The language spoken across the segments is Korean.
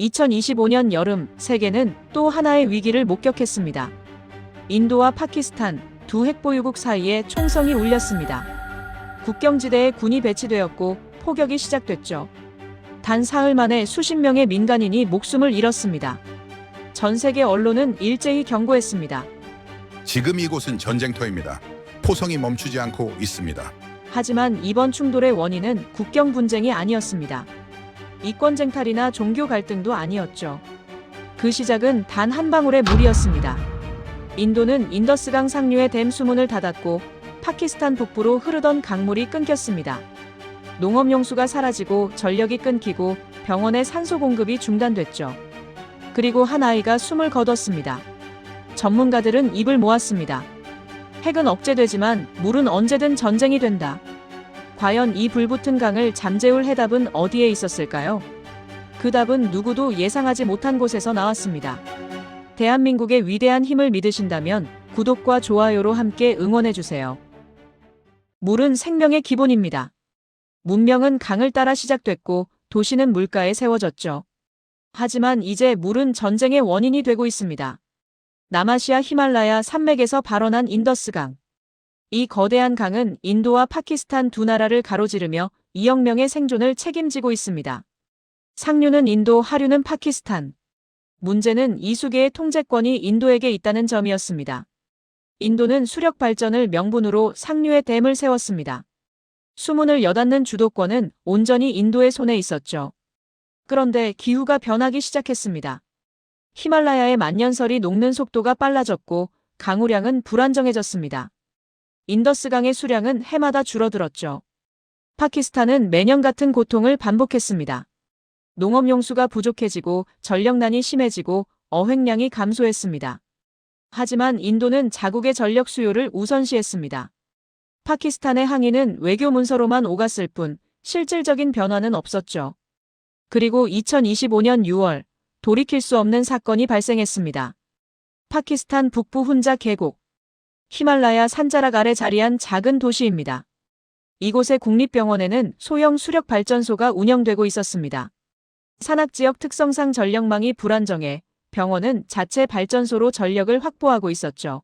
2025년 여름 세계는 또 하나의 위기를 목격했습니다. 인도와 파키스탄 두 핵보유국 사이에 총성이 울렸습니다. 국경지대에 군이 배치되었고 포격이 시작됐죠. 단 사흘 만에 수십 명의 민간인이 목숨을 잃었습니다. 전 세계 언론은 일제히 경고했습니다. 지금 이곳은 전쟁터입니다. 포성이 멈추지 않고 있습니다. 하지만 이번 충돌의 원인은 국경 분쟁이 아니었습니다. 이권 쟁탈이나 종교 갈등도 아니었죠. 그 시작은 단 한 방울의 물이었습니다. 인도는 인더스강 상류의 댐 수문을 닫았고 파키스탄 북부로 흐르던 강물이 끊겼습니다. 농업용수가 사라지고 전력이 끊기고 병원의 산소 공급이 중단됐죠. 그리고 한 아이가 숨을 거뒀습니다. 전문가들은 입을 모았습니다. 핵은 억제되지만 물은 언제든 전쟁이 된다. 과연 이 불붙은 강을 잠재울 해답은 어디에 있었을까요? 그 답은 누구도 예상하지 못한 곳에서 나왔습니다. 대한민국의 위대한 힘을 믿으신다면 구독과 좋아요로 함께 응원해주세요. 물은 생명의 기본입니다. 문명은 강을 따라 시작됐고 도시는 물가에 세워졌죠. 하지만 이제 물은 전쟁의 원인이 되고 있습니다. 남아시아 히말라야 산맥에서 발원한 인더스강. 이 거대한 강은 인도와 파키스탄 두 나라를 가로지르며 2억 명의 생존을 책임지고 있습니다. 상류는 인도, 하류는 파키스탄. 문제는 이 수 개의 통제권이 인도에게 있다는 점이었습니다. 인도는 수력 발전을 명분으로 상류에 댐을 세웠습니다. 수문을 여닫는 주도권은 온전히 인도의 손에 있었죠. 그런데 기후가 변하기 시작했습니다. 히말라야의 만년설이 녹는 속도가 빨라졌고 강우량은 불안정해졌습니다. 인더스강의 수량은 해마다 줄어들었죠. 파키스탄은 매년 같은 고통을 반복했습니다. 농업용수가 부족해지고 전력난이 심해지고 어획량이 감소했습니다. 하지만 인도는 자국의 전력 수요를 우선시했습니다. 파키스탄의 항의는 외교 문서로만 오갔을 뿐 실질적인 변화는 없었죠. 그리고 2025년 6월 돌이킬 수 없는 사건이 발생했습니다. 파키스탄 북부 훈자 계곡. 히말라야 산자락 아래 자리한 작은 도시입니다. 이곳의 국립병원에는 소형 수력발전소가 운영되고 있었습니다. 산악지역 특성상 전력망이 불안정해 병원은 자체 발전소로 전력을 확보하고 있었죠.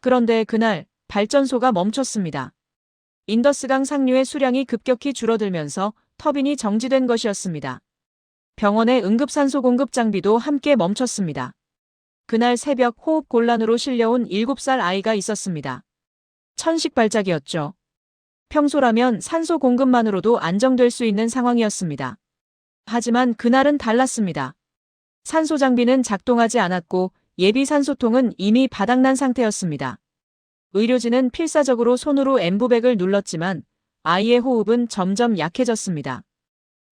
그런데 그날 발전소가 멈췄습니다. 인더스강 상류의 수량이 급격히 줄어들면서 터빈이 정지된 것이었습니다. 병원의 응급산소 공급 장비도 함께 멈췄습니다. 그날 새벽 호흡곤란으로 실려온 7살 아이가 있었습니다. 천식 발작이었죠. 평소라면 산소 공급만으로도 안정될 수 있는 상황이었습니다. 하지만 그날은 달랐습니다. 산소 장비는 작동하지 않았고 예비 산소통은 이미 바닥난 상태였습니다. 의료진은 필사적으로 손으로 엠브백을 눌렀지만 아이의 호흡은 점점 약해졌습니다.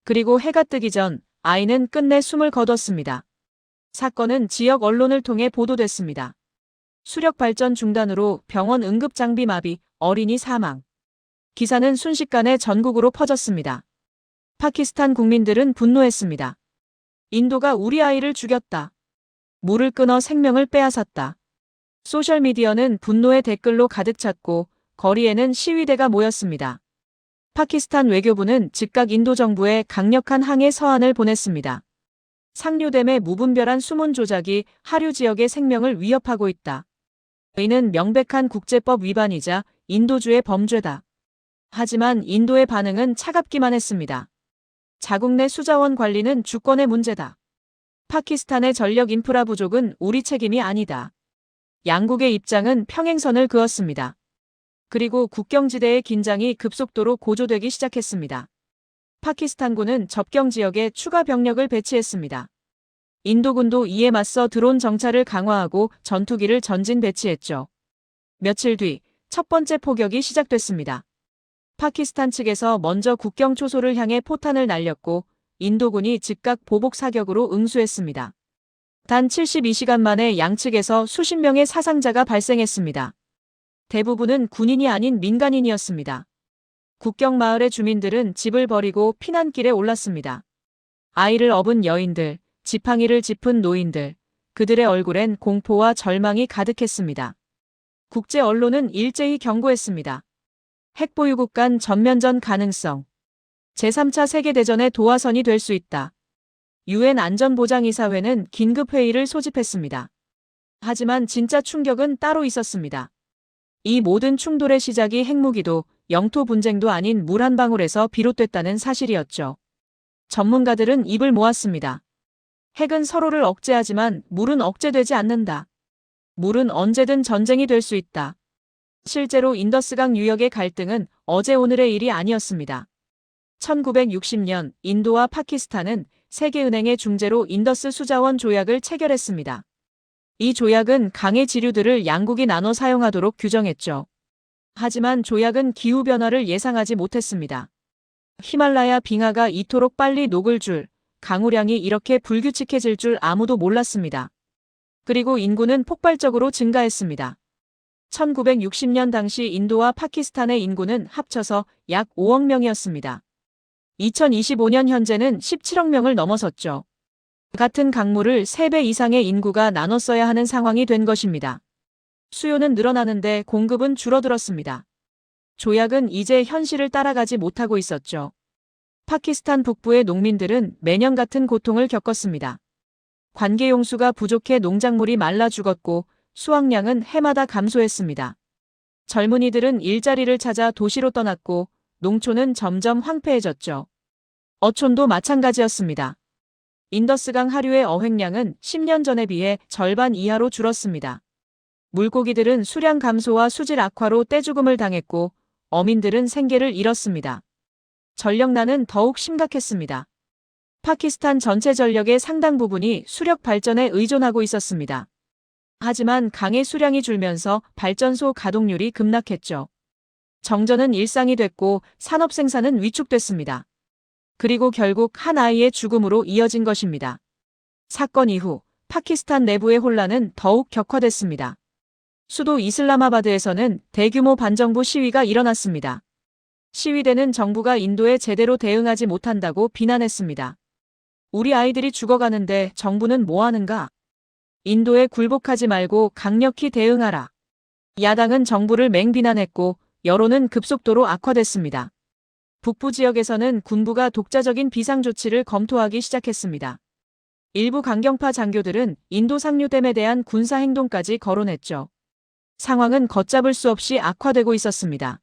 그리고 해가 뜨기 전 아이는 끝내 숨을 거뒀습니다. 사건은 지역 언론을 통해 보도됐습니다. 수력 발전 중단으로 병원 응급 장비 마비, 어린이 사망. 기사는 순식간에 전국으로 퍼졌습니다. 파키스탄 국민들은 분노했습니다. 인도가 우리 아이를 죽였다. 물을 끊어 생명을 빼앗았다. 소셜미디어는 분노의 댓글로 가득 찼고 거리에는 시위대가 모였습니다. 파키스탄 외교부는 즉각 인도 정부에 강력한 항해 서한을 보냈습니다. 상류댐의 무분별한 수문 조작이 하류 지역의 생명을 위협하고 있다. 이는 명백한 국제법 위반이자 인도주의 범죄다. 하지만 인도의 반응은 차갑기만 했습니다. 자국 내 수자원 관리는 주권의 문제다. 파키스탄의 전력 인프라 부족은 우리 책임이 아니다. 양국의 입장은 평행선을 그었습니다. 그리고 국경지대의 긴장이 급속도로 고조되기 시작했습니다. 파키스탄군은 접경 지역에 추가 병력을 배치했습니다. 인도군도 이에 맞서 드론 정찰을 강화하고 전투기를 전진 배치했죠. 며칠 뒤 첫 번째 포격이 시작됐습니다. 파키스탄 측에서 먼저 국경 초소를 향해 포탄을 날렸고 인도군이 즉각 보복 사격으로 응수했습니다. 단 72시간 만에 양측에서 수십 명의 사상자가 발생했습니다. 대부분은 군인이 아닌 민간인이었습니다. 국경 마을의 주민들은 집을 버리고 피난길에 올랐습니다. 아이를 업은 여인들, 지팡이를 짚은 노인들, 그들의 얼굴엔 공포와 절망이 가득했습니다. 국제 언론은 일제히 경고했습니다. 핵보유국 간 전면전 가능성. 제3차 세계대전의 도화선이 될 수 있다. 유엔 안전보장이사회는 긴급회의를 소집했습니다. 하지만 진짜 충격은 따로 있었습니다. 이 모든 충돌의 시작이 핵무기도 영토 분쟁도 아닌 물 한 방울에서 비롯됐다는 사실이었죠. 전문가들은 입을 모았습니다. 핵은 서로를 억제하지만 물은 억제되지 않는다. 물은 언제든 전쟁이 될 수 있다. 실제로 인더스강 유역의 갈등은 어제 오늘의 일이 아니었습니다. 1960년 인도와 파키스탄은 세계은행의 중재로 인더스 수자원 조약을 체결했습니다. 이 조약은 강의 지류들을 양국이 나눠 사용하도록 규정했죠. 하지만 조약은 기후변화를 예상하지 못했습니다. 히말라야 빙하가 이토록 빨리 녹을 줄, 강우량이 이렇게 불규칙해질 줄 아무도 몰랐습니다. 그리고 인구는 폭발적으로 증가했습니다. 1960년 당시 인도와 파키스탄의 인구는 합쳐서 약 5억 명이었습니다. 2025년 현재는 17억 명을 넘어섰죠. 같은 강물을 3배 이상의 인구가 나눠 써야 하는 상황이 된 것입니다. 수요는 늘어나는데 공급은 줄어들었습니다. 조약은 이제 현실을 따라가지 못하고 있었죠. 파키스탄 북부의 농민들은 매년 같은 고통을 겪었습니다. 관계용수가 부족해 농작물이 말라 죽었고 수확량은 해마다 감소했습니다. 젊은이들은 일자리를 찾아 도시로 떠났고 농촌은 점점 황폐해졌죠. 어촌도 마찬가지였습니다. 인더스강 하류의 어획량은 10년 전에 비해 절반 이하로 줄었습니다. 물고기들은 수량 감소와 수질 악화로 떼죽음을 당했고 어민들은 생계를 잃었습니다. 전력난은 더욱 심각했습니다. 파키스탄 전체 전력의 상당 부분이 수력 발전에 의존하고 있었습니다. 하지만 강의 수량이 줄면서 발전소 가동률이 급락했죠. 정전은 일상이 됐고 산업 생산은 위축됐습니다. 그리고 결국 한 아이의 죽음으로 이어진 것입니다. 사건 이후 파키스탄 내부의 혼란은 더욱 격화됐습니다. 수도 이슬라마바드에서는 대규모 반정부 시위가 일어났습니다. 시위대는 정부가 인도에 제대로 대응하지 못한다고 비난했습니다. 우리 아이들이 죽어가는데 정부는 뭐 하는가? 인도에 굴복하지 말고 강력히 대응하라. 야당은 정부를 맹비난했고 여론은 급속도로 악화됐습니다. 북부 지역에서는 군부가 독자적인 비상조치를 검토하기 시작했습니다. 일부 강경파 장교들은 인도 상류댐에 대한 군사행동까지 거론했죠. 상황은 걷잡을 수 없이 악화되고 있었습니다.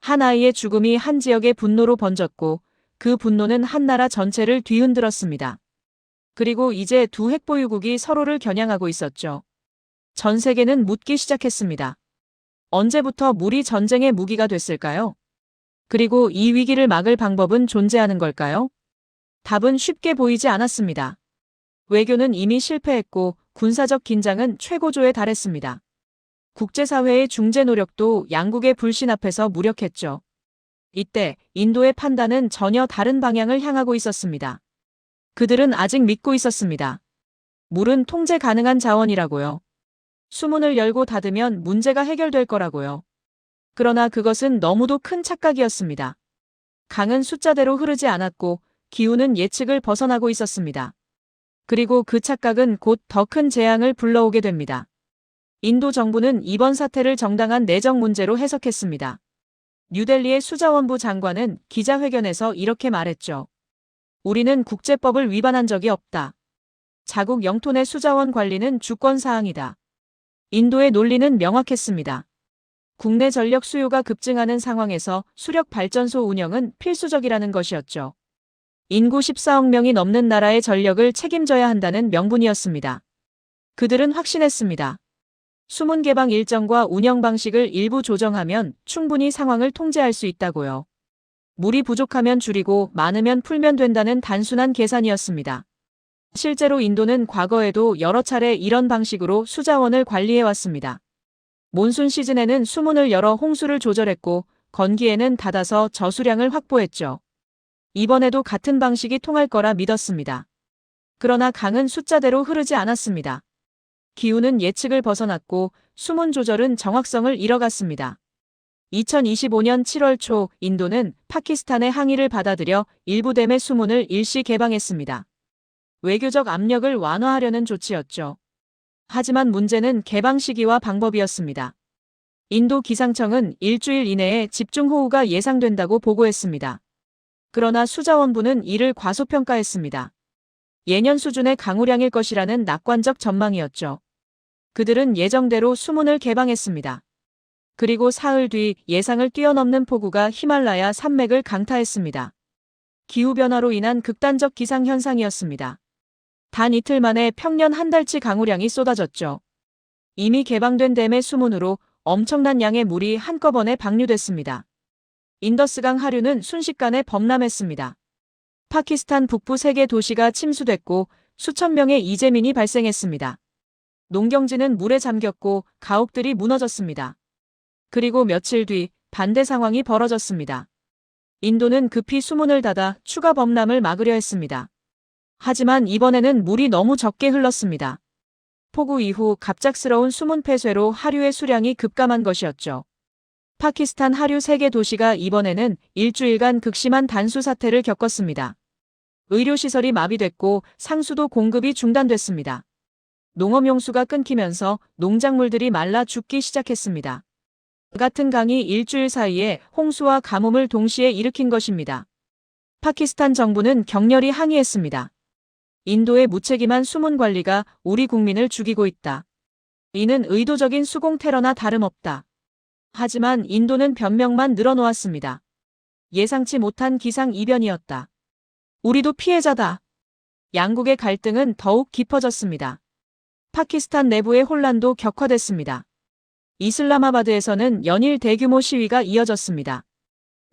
한 아이의 죽음이 한 지역의 분노로 번졌고 그 분노는 한 나라 전체를 뒤흔들었습니다. 그리고 이제 두 핵보유국이 서로를 겨냥하고 있었죠. 전 세계는 묻기 시작했습니다. 언제부터 물이 전쟁의 무기가 됐을까요? 그리고 이 위기를 막을 방법은 존재하는 걸까요? 답은 쉽게 보이지 않았습니다. 외교는 이미 실패했고 군사적 긴장은 최고조에 달했습니다. 국제사회의 중재 노력도 양국의 불신 앞에서 무력했죠. 이때 인도의 판단은 전혀 다른 방향을 향하고 있었습니다. 그들은 아직 믿고 있었습니다. 물은 통제 가능한 자원이라고요. 수문을 열고 닫으면 문제가 해결될 거라고요. 그러나 그것은 너무도 큰 착각이었습니다. 강은 숫자대로 흐르지 않았고 기후는 예측을 벗어나고 있었습니다. 그리고 그 착각은 곧 더 큰 재앙을 불러오게 됩니다. 인도 정부는 이번 사태를 정당한 내정 문제로 해석했습니다. 뉴델리의 수자원부 장관은 기자회견에서 이렇게 말했죠. 우리는 국제법을 위반한 적이 없다. 자국 영토 내 수자원 관리는 주권 사항이다. 인도의 논리는 명확했습니다. 국내 전력 수요가 급증하는 상황에서 수력 발전소 운영은 필수적이라는 것이었죠. 인구 14억 명이 넘는 나라의 전력을 책임져야 한다는 명분이었습니다. 그들은 확신했습니다. 수문 개방 일정과 운영 방식을 일부 조정하면 충분히 상황을 통제할 수 있다고요. 물이 부족하면 줄이고 많으면 풀면 된다는 단순한 계산이었습니다. 실제로 인도는 과거에도 여러 차례 이런 방식으로 수자원을 관리해왔습니다. 몬순 시즌에는 수문을 열어 홍수를 조절했고 건기에는 닫아서 저수량을 확보했죠. 이번에도 같은 방식이 통할 거라 믿었습니다. 그러나 강은 숫자대로 흐르지 않았습니다. 기후는 예측을 벗어났고 수문 조절은 정확성을 잃어갔습니다. 2025년 7월 초 인도는 파키스탄의 항의를 받아들여 일부 댐의 수문을 일시 개방했습니다. 외교적 압력을 완화하려는 조치였죠. 하지만 문제는 개방 시기와 방법이었습니다. 인도 기상청은 일주일 이내에 집중호우가 예상된다고 보고했습니다. 그러나 수자원부는 이를 과소평가했습니다. 예년 수준의 강우량일 것이라는 낙관적 전망이었죠. 그들은 예정대로 수문을 개방했습니다. 그리고 사흘 뒤 예상을 뛰어넘는 폭우가 히말라야 산맥을 강타했습니다. 기후변화로 인한 극단적 기상현상이었습니다. 단 이틀 만에 평년 한 달치 강우량이 쏟아졌죠. 이미 개방된 댐의 수문으로 엄청난 양의 물이 한꺼번에 방류됐습니다. 인더스강 하류는 순식간에 범람했습니다. 파키스탄 북부 3개 도시가 침수됐고 수천 명의 이재민이 발생했습니다. 농경지는 물에 잠겼고 가옥들이 무너졌습니다. 그리고 며칠 뒤 반대 상황이 벌어졌습니다. 인도는 급히 수문을 닫아 추가 범람을 막으려 했습니다. 하지만 이번에는 물이 너무 적게 흘렀습니다. 폭우 이후 갑작스러운 수문 폐쇄로 하류의 수량이 급감한 것이었죠. 파키스탄 하류 3개 도시가 이번에는 일주일간 극심한 단수 사태를 겪었습니다. 의료시설이 마비됐고 상수도 공급이 중단됐습니다. 농업용수가 끊기면서 농작물들이 말라 죽기 시작했습니다. 같은 강이 일주일 사이에 홍수와 가뭄을 동시에 일으킨 것입니다. 파키스탄 정부는 격렬히 항의했습니다. 인도의 무책임한 수문 관리가 우리 국민을 죽이고 있다. 이는 의도적인 수공 테러나 다름없다. 하지만 인도는 변명만 늘어놓았습니다. 예상치 못한 기상 이변이었다. 우리도 피해자다. 양국의 갈등은 더욱 깊어졌습니다. 파키스탄 내부의 혼란도 격화됐습니다. 이슬라마바드에서는 연일 대규모 시위가 이어졌습니다.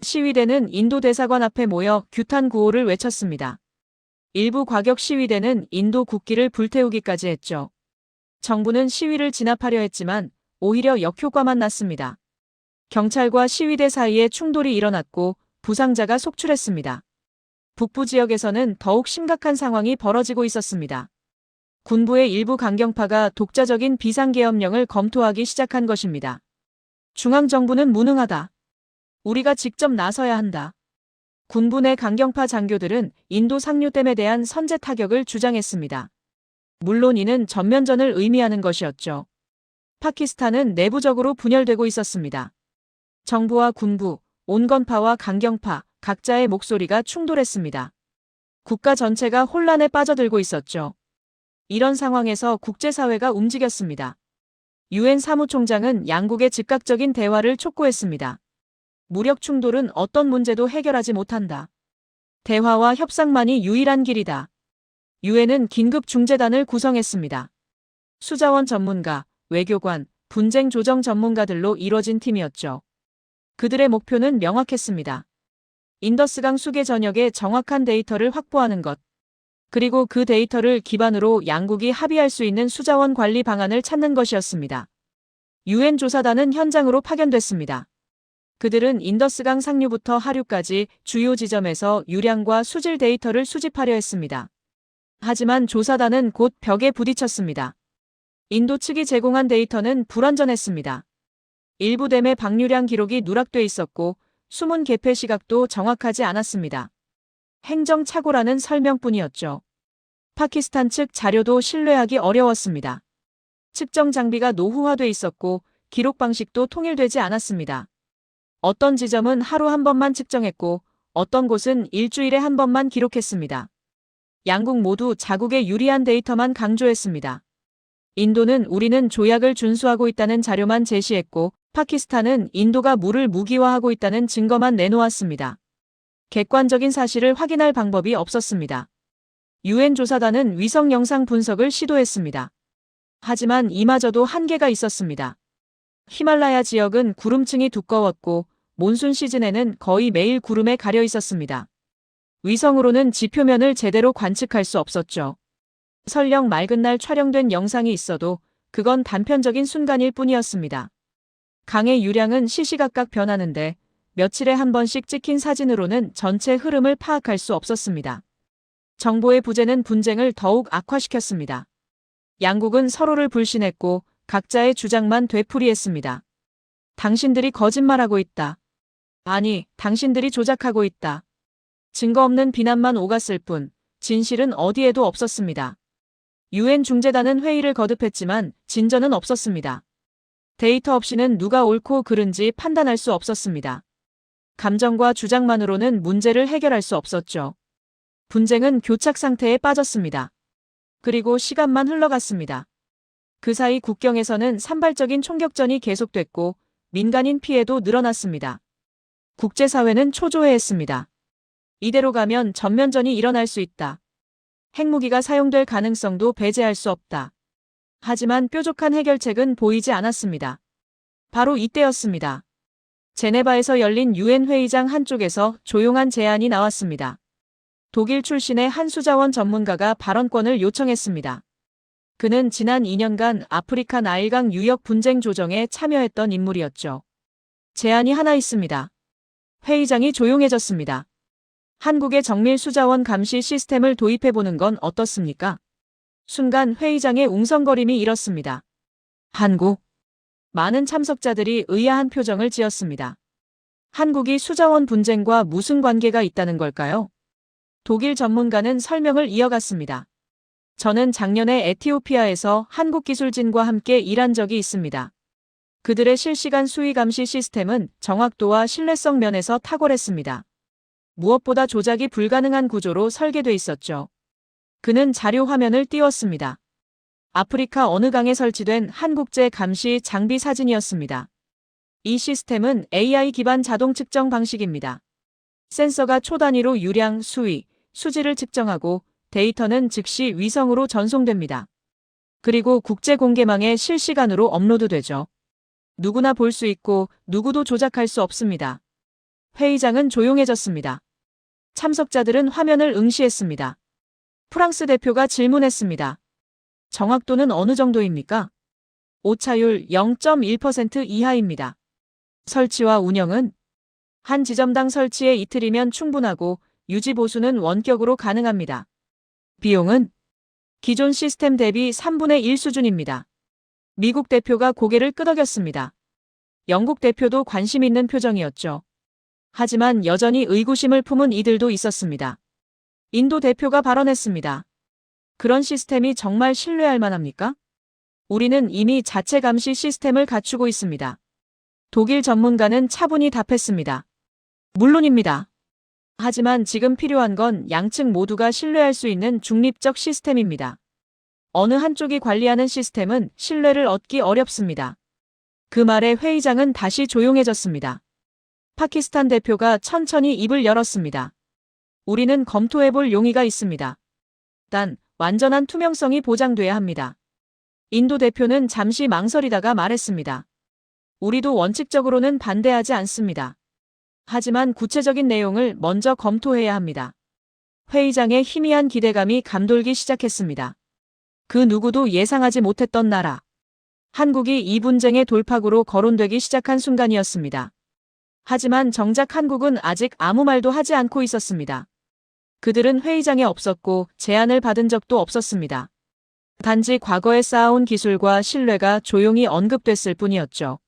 시위대는 인도 대사관 앞에 모여 규탄 구호를 외쳤습니다. 일부 과격 시위대는 인도 국기를 불태우기까지 했죠. 정부는 시위를 진압하려 했지만 오히려 역효과만 났습니다. 경찰과 시위대 사이에 충돌이 일어났고 부상자가 속출했습니다. 북부 지역에서는 더욱 심각한 상황이 벌어지고 있었습니다. 군부의 일부 강경파가 독자적인 비상계엄령을 검토하기 시작한 것입니다. 중앙정부는 무능하다. 우리가 직접 나서야 한다. 군부 내 강경파 장교들은 인도 상류댐에 대한 선제 타격을 주장했습니다. 물론 이는 전면전을 의미하는 것이었죠. 파키스탄은 내부적으로 분열되고 있었습니다. 정부와 군부, 온건파와 강경파, 각자의 목소리가 충돌했습니다. 국가 전체가 혼란에 빠져들고 있었죠. 이런 상황에서 국제사회가 움직였습니다. 유엔 사무총장은 양국의 즉각적인 대화를 촉구했습니다. 무력 충돌은 어떤 문제도 해결하지 못한다. 대화와 협상만이 유일한 길이다. 유엔은 긴급 중재단을 구성했습니다. 수자원 전문가, 외교관, 분쟁 조정 전문가들로 이뤄진 팀이었죠. 그들의 목표는 명확했습니다. 인더스강 수계 전역에 정확한 데이터를 확보하는 것. 그리고 그 데이터를 기반으로 양국이 합의할 수 있는 수자원 관리 방안을 찾는 것이었습니다. 유엔 조사단은 현장으로 파견됐습니다. 그들은 인더스강 상류부터 하류까지 주요 지점에서 유량과 수질 데이터를 수집하려 했습니다. 하지만 조사단은 곧 벽에 부딪혔습니다. 인도 측이 제공한 데이터는 불완전했습니다. 일부 댐의 방류량 기록이 누락돼 있었고 수문 개폐 시각도 정확하지 않았습니다. 행정착오라는 설명뿐이었죠. 파키스탄 측 자료도 신뢰하기 어려웠습니다. 측정 장비가 노후화돼 있었고 기록 방식도 통일되지 않았습니다. 어떤 지점은 하루 한 번만 측정했고 어떤 곳은 일주일에 한 번만 기록했습니다. 양국 모두 자국에 유리한 데이터만 강조했습니다. 인도는 우리는 조약을 준수하고 있다는 자료만 제시했고 파키스탄은 인도가 물을 무기화하고 있다는 증거만 내놓았습니다. 객관적인 사실을 확인할 방법이 없었습니다. 유엔 조사단은 위성 영상 분석을 시도했습니다. 하지만 이마저도 한계가 있었습니다. 히말라야 지역은 구름층이 두꺼웠고 몬순 시즌에는 거의 매일 구름에 가려 있었습니다. 위성으로는 지표면을 제대로 관측할 수 없었죠. 설령 맑은 날 촬영된 영상이 있어도 그건 단편적인 순간일 뿐이었습니다. 강의 유량은 시시각각 변하는데 며칠에 한 번씩 찍힌 사진으로는 전체 흐름을 파악할 수 없었습니다. 정보의 부재는 분쟁을 더욱 악화시켰습니다. 양국은 서로를 불신했고 각자의 주장만 되풀이했습니다. 당신들이 거짓말하고 있다. 아니, 당신들이 조작하고 있다. 증거 없는 비난만 오갔을 뿐 진실은 어디에도 없었습니다. 유엔 중재단은 회의를 거듭했지만 진전은 없었습니다. 데이터 없이는 누가 옳고 그른지 판단할 수 없었습니다. 감정과 주장만으로는 문제를 해결할 수 없었죠. 분쟁은 교착 상태에 빠졌습니다. 그리고 시간만 흘러갔습니다. 그 사이 국경에서는 산발적인 총격전이 계속됐고 민간인 피해도 늘어났습니다. 국제사회는 초조해했습니다. 이대로 가면 전면전이 일어날 수 있다. 핵무기가 사용될 가능성도 배제할 수 없다. 하지만 뾰족한 해결책은 보이지 않았습니다. 바로 이때였습니다. 제네바에서 열린 유엔 회의장 한쪽에서 조용한 제안이 나왔습니다. 독일 출신의 한 수자원 전문가가 발언권을 요청했습니다. 그는 지난 2년간 아프리카 나일강 유역 분쟁 조정에 참여했던 인물이었죠. 제안이 하나 있습니다. 회의장이 조용해졌습니다. 한국의 정밀 수자원 감시 시스템을 도입해보는 건 어떻습니까? 순간 회의장의 웅성거림이 일었습니다. 한국. 많은 참석자들이 의아한 표정을 지었습니다. 한국이 수자원 분쟁과 무슨 관계가 있다는 걸까요? 독일 전문가는 설명을 이어갔습니다. 저는 작년에 에티오피아에서 한국 기술진과 함께 일한 적이 있습니다. 그들의 실시간 수위 감시 시스템은 정확도와 신뢰성 면에서 탁월했습니다. 무엇보다 조작이 불가능한 구조로 설계돼 있었죠. 그는 자료 화면을 띄웠습니다. 아프리카 어느 강에 설치된 한국제 감시 장비 사진이었습니다. 이 시스템은 AI 기반 자동 측정 방식입니다. 센서가 초단위로 유량, 수위, 수질을 측정하고 데이터는 즉시 위성으로 전송됩니다. 그리고 국제공개망에 실시간으로 업로드되죠. 누구나 볼 수 있고 누구도 조작할 수 없습니다. 회의장은 조용해졌습니다. 참석자들은 화면을 응시했습니다. 프랑스 대표가 질문했습니다. 정확도는 어느 정도입니까? 오차율 0.1% 이하입니다. 설치와 운영은 한 지점당 설치에 이틀이면 충분하고 유지 보수는 원격으로 가능합니다. 비용은 기존 시스템 대비 3분의 1 수준입니다. 미국 대표가 고개를 끄덕였습니다. 영국 대표도 관심 있는 표정이었죠. 하지만 여전히 의구심을 품은 이들도 있었습니다. 인도 대표가 발언했습니다. 그런 시스템이 정말 신뢰할 만합니까? 우리는 이미 자체 감시 시스템을 갖추고 있습니다. 독일 전문가는 차분히 답했습니다. 물론입니다. 하지만 지금 필요한 건 양측 모두가 신뢰할 수 있는 중립적 시스템입니다. 어느 한쪽이 관리하는 시스템은 신뢰를 얻기 어렵습니다. 그 말에 회의장은 다시 조용해졌습니다. 파키스탄 대표가 천천히 입을 열었습니다. 우리는 검토해볼 용의가 있습니다. 단, 완전한 투명성이 보장돼야 합니다. 인도 대표는 잠시 망설이다가 말했습니다. 우리도 원칙적으로는 반대하지 않습니다. 하지만 구체적인 내용을 먼저 검토해야 합니다. 회의장에 희미한 기대감이 감돌기 시작했습니다. 그 누구도 예상하지 못했던 나라. 한국이 이 분쟁의 돌파구로 거론되기 시작한 순간이었습니다. 하지만 정작 한국은 아직 아무 말도 하지 않고 있었습니다. 그들은 회의장에 없었고 제안을 받은 적도 없었습니다. 단지 과거에 쌓아온 기술과 신뢰가 조용히 언급됐을 뿐이었죠.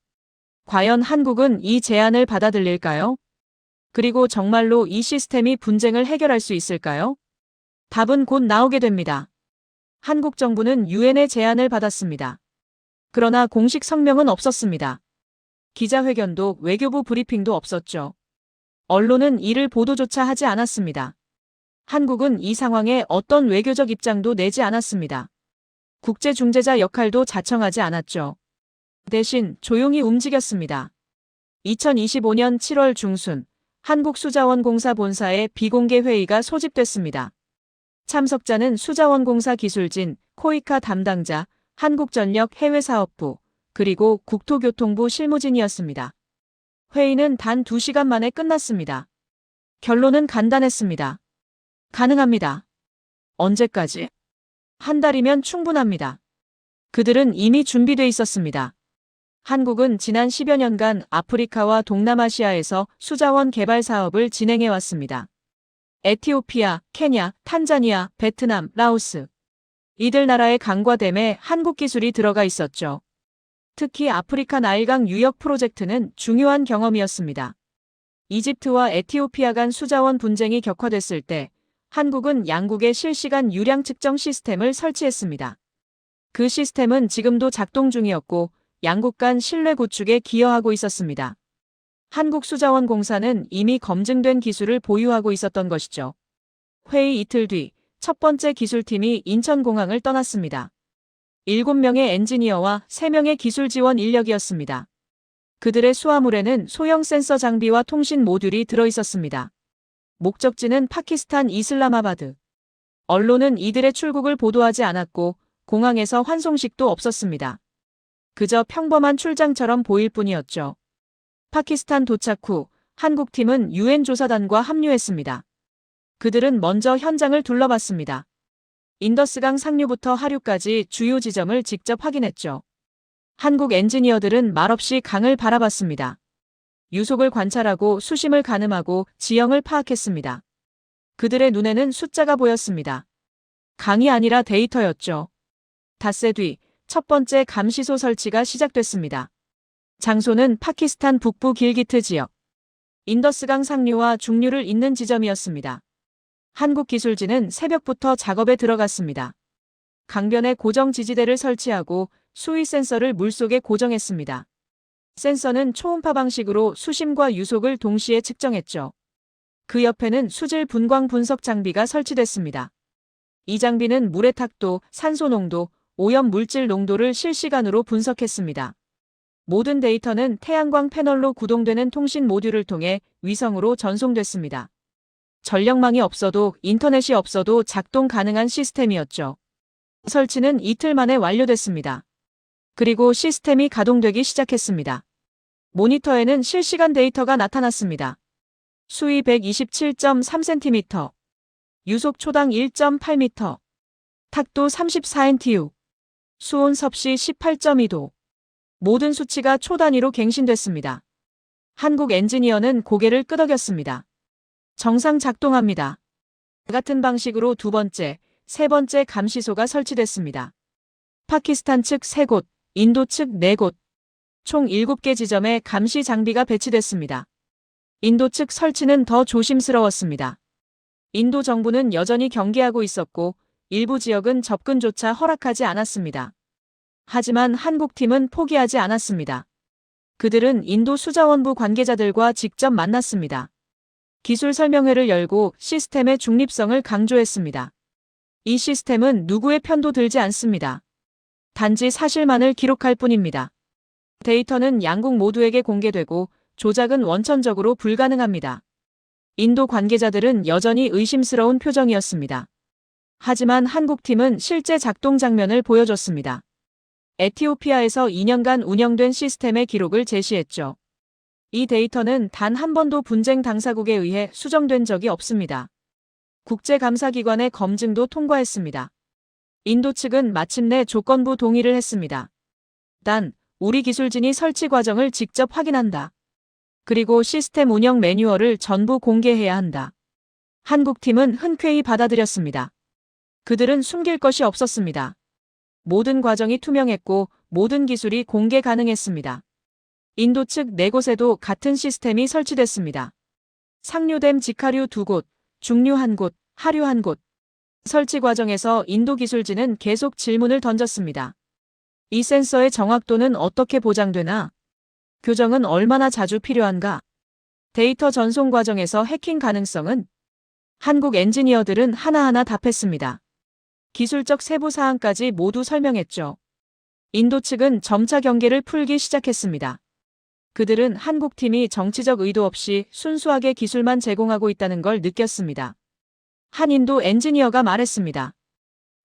과연 한국은 이 제안을 받아들일까요? 그리고 정말로 이 시스템이 분쟁을 해결할 수 있을까요? 답은 곧 나오게 됩니다. 한국 정부는 유엔의 제안을 받았습니다. 그러나 공식 성명은 없었습니다. 기자회견도 외교부 브리핑도 없었죠. 언론은 이를 보도조차 하지 않았습니다. 한국은 이 상황에 어떤 외교적 입장도 내지 않았습니다. 국제중재자 역할도 자청하지 않았죠. 대신 조용히 움직였습니다. 2025년 7월 중순 한국수자원공사 본사의 비공개 회의가 소집됐습니다. 참석자는 수자원공사 기술진, 코이카 담당자, 한국전력 해외사업부, 그리고 국토교통부 실무진이었습니다. 회의는 단 2시간 만에 끝났습니다. 결론은 간단했습니다. 가능합니다. 언제까지? 한 달이면 충분합니다. 그들은 이미 준비돼 있었습니다. 한국은 지난 10여 년간 아프리카와 동남아시아에서 수자원 개발 사업을 진행해 왔습니다. 에티오피아, 케냐, 탄자니아, 베트남, 라오스. 이들 나라의 강과 댐에 한국 기술이 들어가 있었죠. 특히 아프리카 나일강 유역 프로젝트는 중요한 경험이었습니다. 이집트와 에티오피아 간 수자원 분쟁이 격화됐을 때 한국은 양국의 실시간 유량 측정 시스템을 설치했습니다. 그 시스템은 지금도 작동 중이었고 양국 간 신뢰 구축에 기여하고 있었습니다. 한국수자원공사는 이미 검증된 기술을 보유하고 있었던 것이죠. 회의 이틀 뒤 첫 번째 기술팀이 인천공항을 떠났습니다. 7명의 엔지니어와 3명의 기술 지원 인력이었습니다. 그들의 수화물에는 소형 센서 장비와 통신 모듈이 들어있었습니다. 목적지는 파키스탄 이슬라마바드. 언론은 이들의 출국을 보도하지 않았고 공항에서 환송식도 없었습니다. 그저 평범한 출장처럼 보일 뿐이었죠. 파키스탄 도착 후 한국팀은 유엔 조사단과 합류했습니다. 그들은 먼저 현장을 둘러봤습니다. 인더스강 상류부터 하류까지 주요 지점을 직접 확인했죠. 한국 엔지니어들은 말없이 강을 바라봤습니다. 유속을 관찰하고 수심을 가늠하고 지형을 파악했습니다. 그들의 눈에는 숫자가 보였습니다. 강이 아니라 데이터였죠. 닷새 뒤 첫 번째 감시소 설치가 시작됐습니다. 장소는 파키스탄 북부 길기트 지역. 인더스강 상류와 중류를 잇는 지점이었습니다. 한국 기술진은 새벽부터 작업에 들어갔습니다. 강변에 고정 지지대를 설치하고 수위 센서를 물속에 고정했습니다. 센서는 초음파 방식으로 수심과 유속을 동시에 측정했죠. 그 옆에는 수질 분광 분석 장비가 설치됐습니다. 이 장비는 물의 탁도, 산소 농도, 오염 물질 농도를 실시간으로 분석했습니다. 모든 데이터는 태양광 패널로 구동되는 통신 모듈을 통해 위성으로 전송됐습니다. 전력망이 없어도 인터넷이 없어도 작동 가능한 시스템이었죠. 설치는 이틀 만에 완료됐습니다. 그리고 시스템이 가동되기 시작했습니다. 모니터에는 실시간 데이터가 나타났습니다. 수위 127.3cm, 유속 초당 1.8m, 탁도 34NTU, 수온 섭씨 18.2도. 모든 수치가 초 단위로 갱신됐습니다. 한국 엔지니어는 고개를 끄덕였습니다. 정상 작동합니다. 같은 방식으로 두 번째, 세 번째 감시소가 설치됐습니다. 파키스탄 측 3곳, 인도 측 4곳, 총 7개 지점에 감시 장비가 배치됐습니다. 인도 측 설치는 더 조심스러웠습니다. 인도 정부는 여전히 경계하고 있었고 일부 지역은 접근조차 허락하지 않았습니다. 하지만 한국팀은 포기하지 않았습니다. 그들은 인도 수자원부 관계자들과 직접 만났습니다. 기술 설명회를 열고 시스템의 중립성을 강조했습니다. 이 시스템은 누구의 편도 들지 않습니다. 단지 사실만을 기록할 뿐입니다. 데이터는 양국 모두에게 공개되고 조작은 원천적으로 불가능합니다. 인도 관계자들은 여전히 의심스러운 표정이었습니다. 하지만 한국팀은 실제 작동 장면을 보여줬습니다. 에티오피아에서 2년간 운영된 시스템의 기록을 제시했죠. 이 데이터는 단 한 번도 분쟁 당사국에 의해 수정된 적이 없습니다. 국제감사기관의 검증도 통과했습니다. 인도 측은 마침내 조건부 동의를 했습니다. 단, 우리 기술진이 설치 과정을 직접 확인한다. 그리고 시스템 운영 매뉴얼을 전부 공개해야 한다. 한국팀은 흔쾌히 받아들였습니다. 그들은 숨길 것이 없었습니다. 모든 과정이 투명했고 모든 기술이 공개 가능했습니다. 인도 측 4곳에도 같은 시스템이 설치됐습니다. 상류댐 직하류 2곳, 중류 1곳, 하류 1곳. 설치 과정에서 인도 기술진은 계속 질문을 던졌습니다. 이 센서의 정확도는 어떻게 보장되나? 교정은 얼마나 자주 필요한가? 데이터 전송 과정에서 해킹 가능성은? 한국 엔지니어들은 하나하나 답했습니다. 기술적 세부 사항까지 모두 설명했죠. 인도 측은 점차 경계를 풀기 시작했습니다. 그들은 한국팀이 정치적 의도 없이 순수하게 기술만 제공하고 있다는 걸 느꼈습니다. 한 인도 엔지니어가 말했습니다.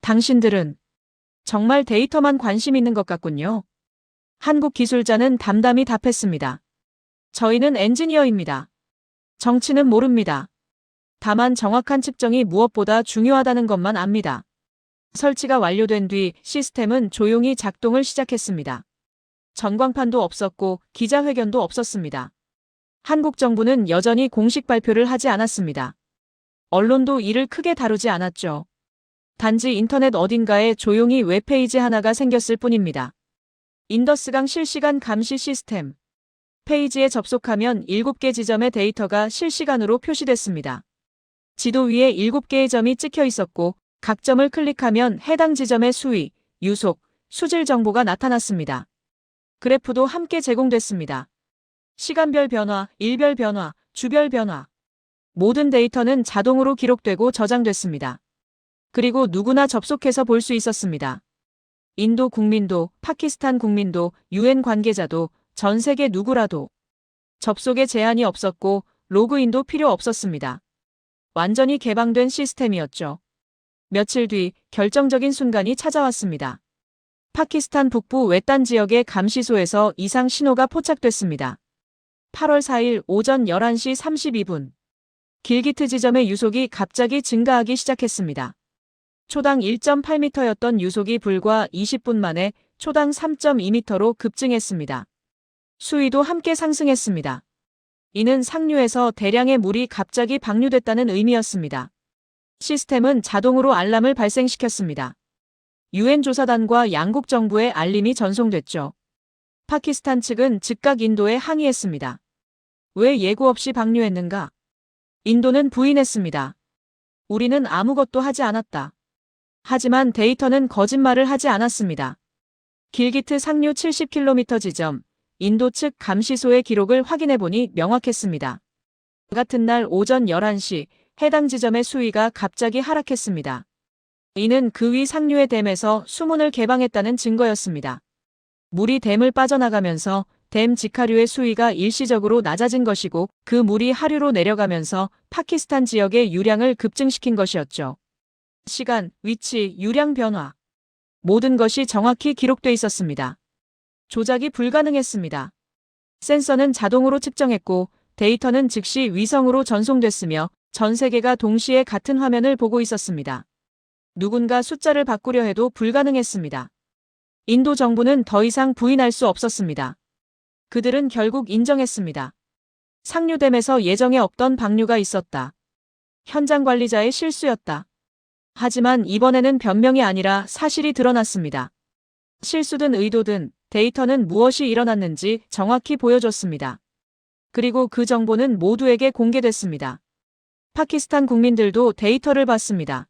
당신들은 정말 데이터만 관심 있는 것 같군요. 한국 기술자는 담담히 답했습니다. 저희는 엔지니어입니다. 정치는 모릅니다. 다만 정확한 측정이 무엇보다 중요하다는 것만 압니다. 설치가 완료된 뒤 시스템은 조용히 작동을 시작했습니다. 전광판도 없었고 기자회견도 없었습니다. 한국 정부는 여전히 공식 발표를 하지 않았습니다. 언론도 이를 크게 다루지 않았죠. 단지 인터넷 어딘가에 조용히 웹페이지 하나가 생겼을 뿐입니다. 인더스강 실시간 감시 시스템. 페이지에 접속하면 7개 지점의 데이터가 실시간으로 표시됐습니다. 지도 위에 7개의 점이 찍혀 있었고 각 점을 클릭하면 해당 지점의 수위, 유속, 수질 정보가 나타났습니다. 그래프도 함께 제공됐습니다. 시간별 변화, 일별 변화, 주별 변화. 모든 데이터는 자동으로 기록되고 저장됐습니다. 그리고 누구나 접속해서 볼 수 있었습니다. 인도 국민도, 파키스탄 국민도, 유엔 관계자도, 전 세계 누구라도 접속에 제한이 없었고 로그인도 필요 없었습니다. 완전히 개방된 시스템이었죠. 며칠 뒤 결정적인 순간이 찾아왔습니다. 파키스탄 북부 외딴 지역의 감시소에서 이상 신호가 포착됐습니다. 8월 4일 오전 11시 32분. 길기트 지점의 유속이 갑자기 증가하기 시작했습니다. 초당 1.8m였던 유속이 불과 20분 만에 초당 3.2m로 급증했습니다. 수위도 함께 상승했습니다. 이는 상류에서 대량의 물이 갑자기 방류됐다는 의미였습니다. 시스템은 자동으로 알람을 발생시켰습니다. 유엔 조사단과 양국 정부에 알림이 전송됐죠. 파키스탄 측은 즉각 인도에 항의했습니다. 왜 예고 없이 방류했는가? 인도는 부인했습니다. 우리는 아무것도 하지 않았다. 하지만 데이터는 거짓말을 하지 않았습니다. 길기트 상류 70km 지점, 인도 측 감시소의 기록을 확인해보니 명확했습니다. 같은 날 오전 11시 해당 지점의 수위가 갑자기 하락했습니다. 이는 그 위 상류의 댐에서 수문을 개방했다는 증거였습니다. 물이 댐을 빠져나가면서 댐 직하류의 수위가 일시적으로 낮아진 것이고 그 물이 하류로 내려가면서 파키스탄 지역의 유량을 급증시킨 것이었죠. 시간, 위치, 유량 변화. 모든 것이 정확히 기록돼 있었습니다. 조작이 불가능했습니다. 센서는 자동으로 측정했고 데이터는 즉시 위성으로 전송됐으며 전 세계가 동시에 같은 화면을 보고 있었습니다. 누군가 숫자를 바꾸려 해도 불가능했습니다. 인도 정부는 더 이상 부인할 수 없었습니다. 그들은 결국 인정했습니다. 상류댐에서 예정에 없던 방류가 있었다. 현장 관리자의 실수였다. 하지만 이번에는 변명이 아니라 사실이 드러났습니다. 실수든 의도든 데이터는 무엇이 일어났는지 정확히 보여줬습니다. 그리고 그 정보는 모두에게 공개됐습니다. 파키스탄 국민들도 데이터를 봤습니다.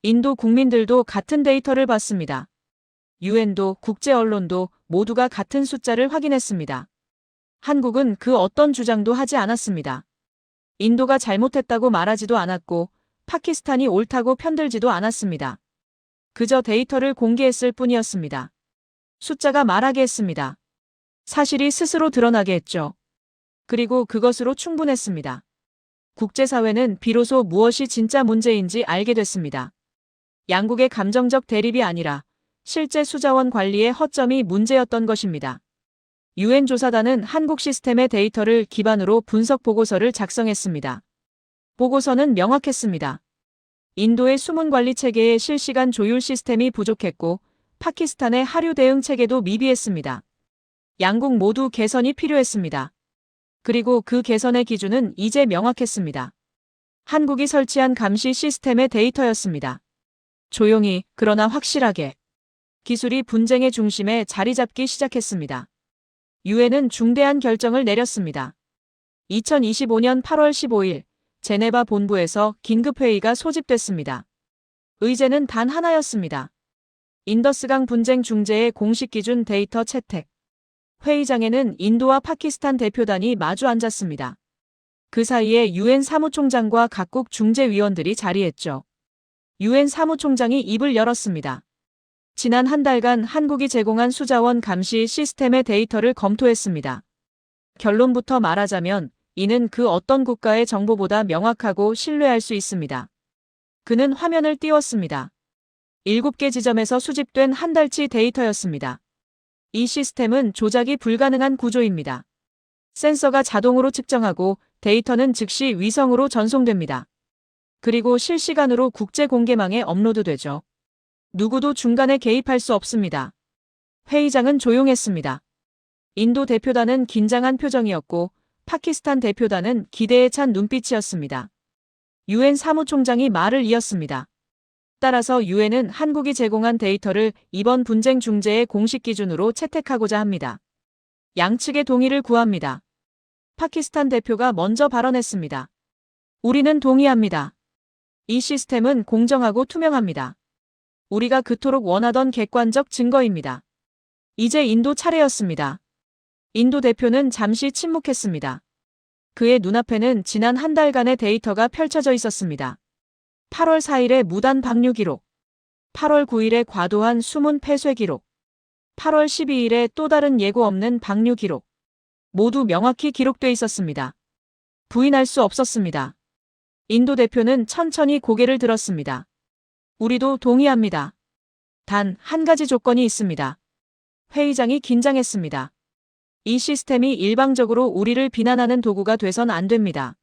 인도 국민들도 같은 데이터를 봤습니다. 유엔도 국제 언론도 모두가 같은 숫자를 확인했습니다. 한국은 그 어떤 주장도 하지 않았습니다. 인도가 잘못했다고 말하지도 않았고 파키스탄이 옳다고 편들지도 않았습니다. 그저 데이터를 공개했을 뿐이었습니다. 숫자가 말하게 했습니다. 사실이 스스로 드러나게 했죠. 그리고 그것으로 충분했습니다. 국제사회는 비로소 무엇이 진짜 문제인지 알게 됐습니다. 양국의 감정적 대립이 아니라 실제 수자원 관리의 허점이 문제였던 것입니다. 유엔 조사단은 한국 시스템의 데이터를 기반으로 분석 보고서를 작성했습니다. 보고서는 명확했습니다. 인도의 수문 관리 체계의 실시간 조율 시스템이 부족했고 파키스탄의 하류 대응 체계도 미비했습니다. 양국 모두 개선이 필요했습니다. 그리고 그 개선의 기준은 이제 명확했습니다. 한국이 설치한 감시 시스템의 데이터였습니다. 조용히 그러나 확실하게 기술이 분쟁의 중심에 자리 잡기 시작했습니다. 유엔은 중대한 결정을 내렸습니다. 2025년 8월 15일 제네바 본부에서 긴급회의가 소집됐습니다. 의제는 단 하나였습니다. 인더스강 분쟁 중재의 공식 기준 데이터 채택. 회의장에는 인도와 파키스탄 대표단이 마주 앉았습니다. 그 사이에 유엔 사무총장과 각국 중재위원들이 자리했죠. 유엔 사무총장이 입을 열었습니다. 지난 한 달간 한국이 제공한 수자원 감시 시스템의 데이터를 검토했습니다. 결론부터 말하자면 이는 그 어떤 국가의 정보보다 명확하고 신뢰할 수 있습니다. 그는 화면을 띄웠습니다. 7개 지점에서 수집된 한 달치 데이터였습니다. 이 시스템은 조작이 불가능한 구조입니다. 센서가 자동으로 측정하고 데이터는 즉시 위성으로 전송됩니다. 그리고 실시간으로 국제 공개망에 업로드되죠. 누구도 중간에 개입할 수 없습니다. 회의장은 조용했습니다. 인도 대표단은 긴장한 표정이었고 파키스탄 대표단은 기대에 찬 눈빛이었습니다. 유엔 사무총장이 말을 이었습니다. 따라서 유엔은 한국이 제공한 데이터를 이번 분쟁 중재의 공식 기준으로 채택하고자 합니다. 양측의 동의를 구합니다. 파키스탄 대표가 먼저 발언했습니다. 우리는 동의합니다. 이 시스템은 공정하고 투명합니다. 우리가 그토록 원하던 객관적 증거입니다. 이제 인도 차례였습니다. 인도 대표는 잠시 침묵했습니다. 그의 눈앞에는 지난 한 달간의 데이터가 펼쳐져 있었습니다. 8월 4일의 무단 방류 기록, 8월 9일의 과도한 수문 폐쇄 기록, 8월 12일에 또 다른 예고 없는 방류 기록. 모두 명확히 기록돼 있었습니다. 부인할 수 없었습니다. 인도 대표는 천천히 고개를 들었습니다. 우리도 동의합니다. 단 한 가지 조건이 있습니다. 회의장이 긴장했습니다. 이 시스템이 일방적으로 우리를 비난하는 도구가 돼선 안 됩니다.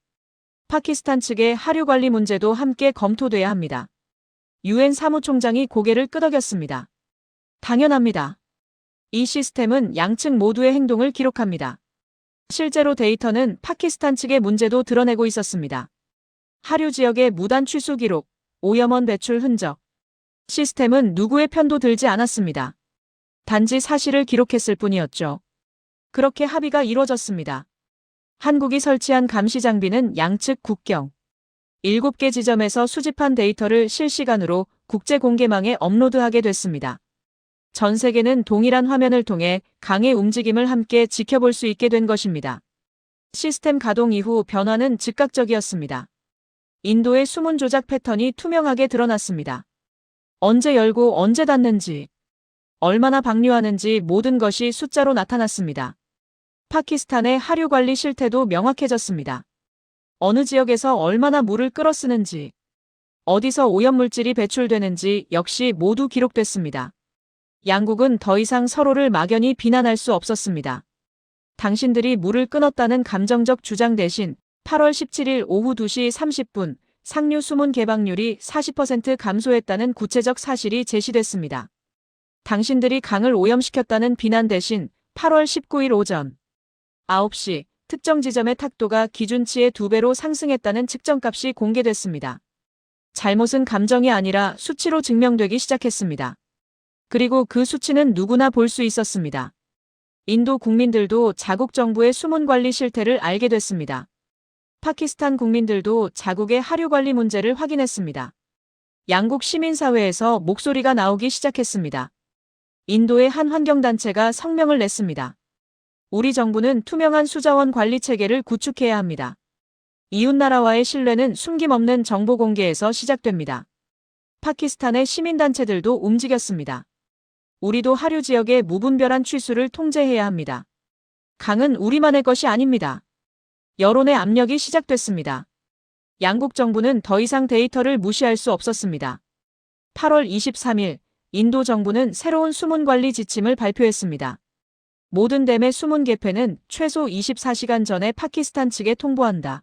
파키스탄 측의 하류 관리 문제도 함께 검토돼야 합니다. 유엔 사무총장이 고개를 끄덕였습니다. 당연합니다. 이 시스템은 양측 모두의 행동을 기록합니다. 실제로 데이터는 파키스탄 측의 문제도 드러내고 있었습니다. 하류 지역의 무단 취수 기록, 오염원 배출 흔적. 시스템은 누구의 편도 들지 않았습니다. 단지 사실을 기록했을 뿐이었죠. 그렇게 합의가 이루어졌습니다. 한국이 설치한 감시 장비는 양측 국경 7개 지점에서 수집한 데이터를 실시간으로 국제 공개망에 업로드하게 됐습니다. 전 세계는 동일한 화면을 통해 강의 움직임을 함께 지켜볼 수 있게 된 것입니다. 시스템 가동 이후 변화는 즉각적이었습니다. 인도의 수문 조작 패턴이 투명하게 드러났습니다. 언제 열고 언제 닫는지, 얼마나 방류하는지 모든 것이 숫자로 나타났습니다. 파키스탄의 하류 관리 실태도 명확해졌습니다. 어느 지역에서 얼마나 물을 끌어 쓰는지, 어디서 오염물질이 배출되는지 역시 모두 기록됐습니다. 양국은 더 이상 서로를 막연히 비난할 수 없었습니다. 당신들이 물을 끊었다는 감정적 주장 대신 8월 17일 오후 2시 30분 상류 수문 개방률이 40% 감소했다는 구체적 사실이 제시됐습니다. 당신들이 강을 오염시켰다는 비난 대신 8월 19일 오전 9시 특정 지점의 탁도가 기준치의 2배로 상승했다는 측정값이 공개됐습니다. 잘못은 감정이 아니라 수치로 증명되기 시작했습니다. 그리고 그 수치는 누구나 볼 수 있었습니다. 인도 국민들도 자국 정부의 수문 관리 실태를 알게 됐습니다. 파키스탄 국민들도 자국의 하류 관리 문제를 확인했습니다. 양국 시민사회에서 목소리가 나오기 시작했습니다. 인도의 한 환경단체가 성명을 냈습니다. 우리 정부는 투명한 수자원 관리 체계를 구축해야 합니다. 이웃나라와의 신뢰는 숨김없는 정보 공개에서 시작됩니다. 파키스탄의 시민단체들도 움직였습니다. 우리도 하류 지역의 무분별한 취수를 통제해야 합니다. 강은 우리만의 것이 아닙니다. 여론의 압력이 시작됐습니다. 양국 정부는 더 이상 데이터를 무시할 수 없었습니다. 8월 23일 인도 정부는 새로운 수문 관리 지침을 발표했습니다. 모든 댐의 수문 개폐는 최소 24시간 전에 파키스탄 측에 통보한다.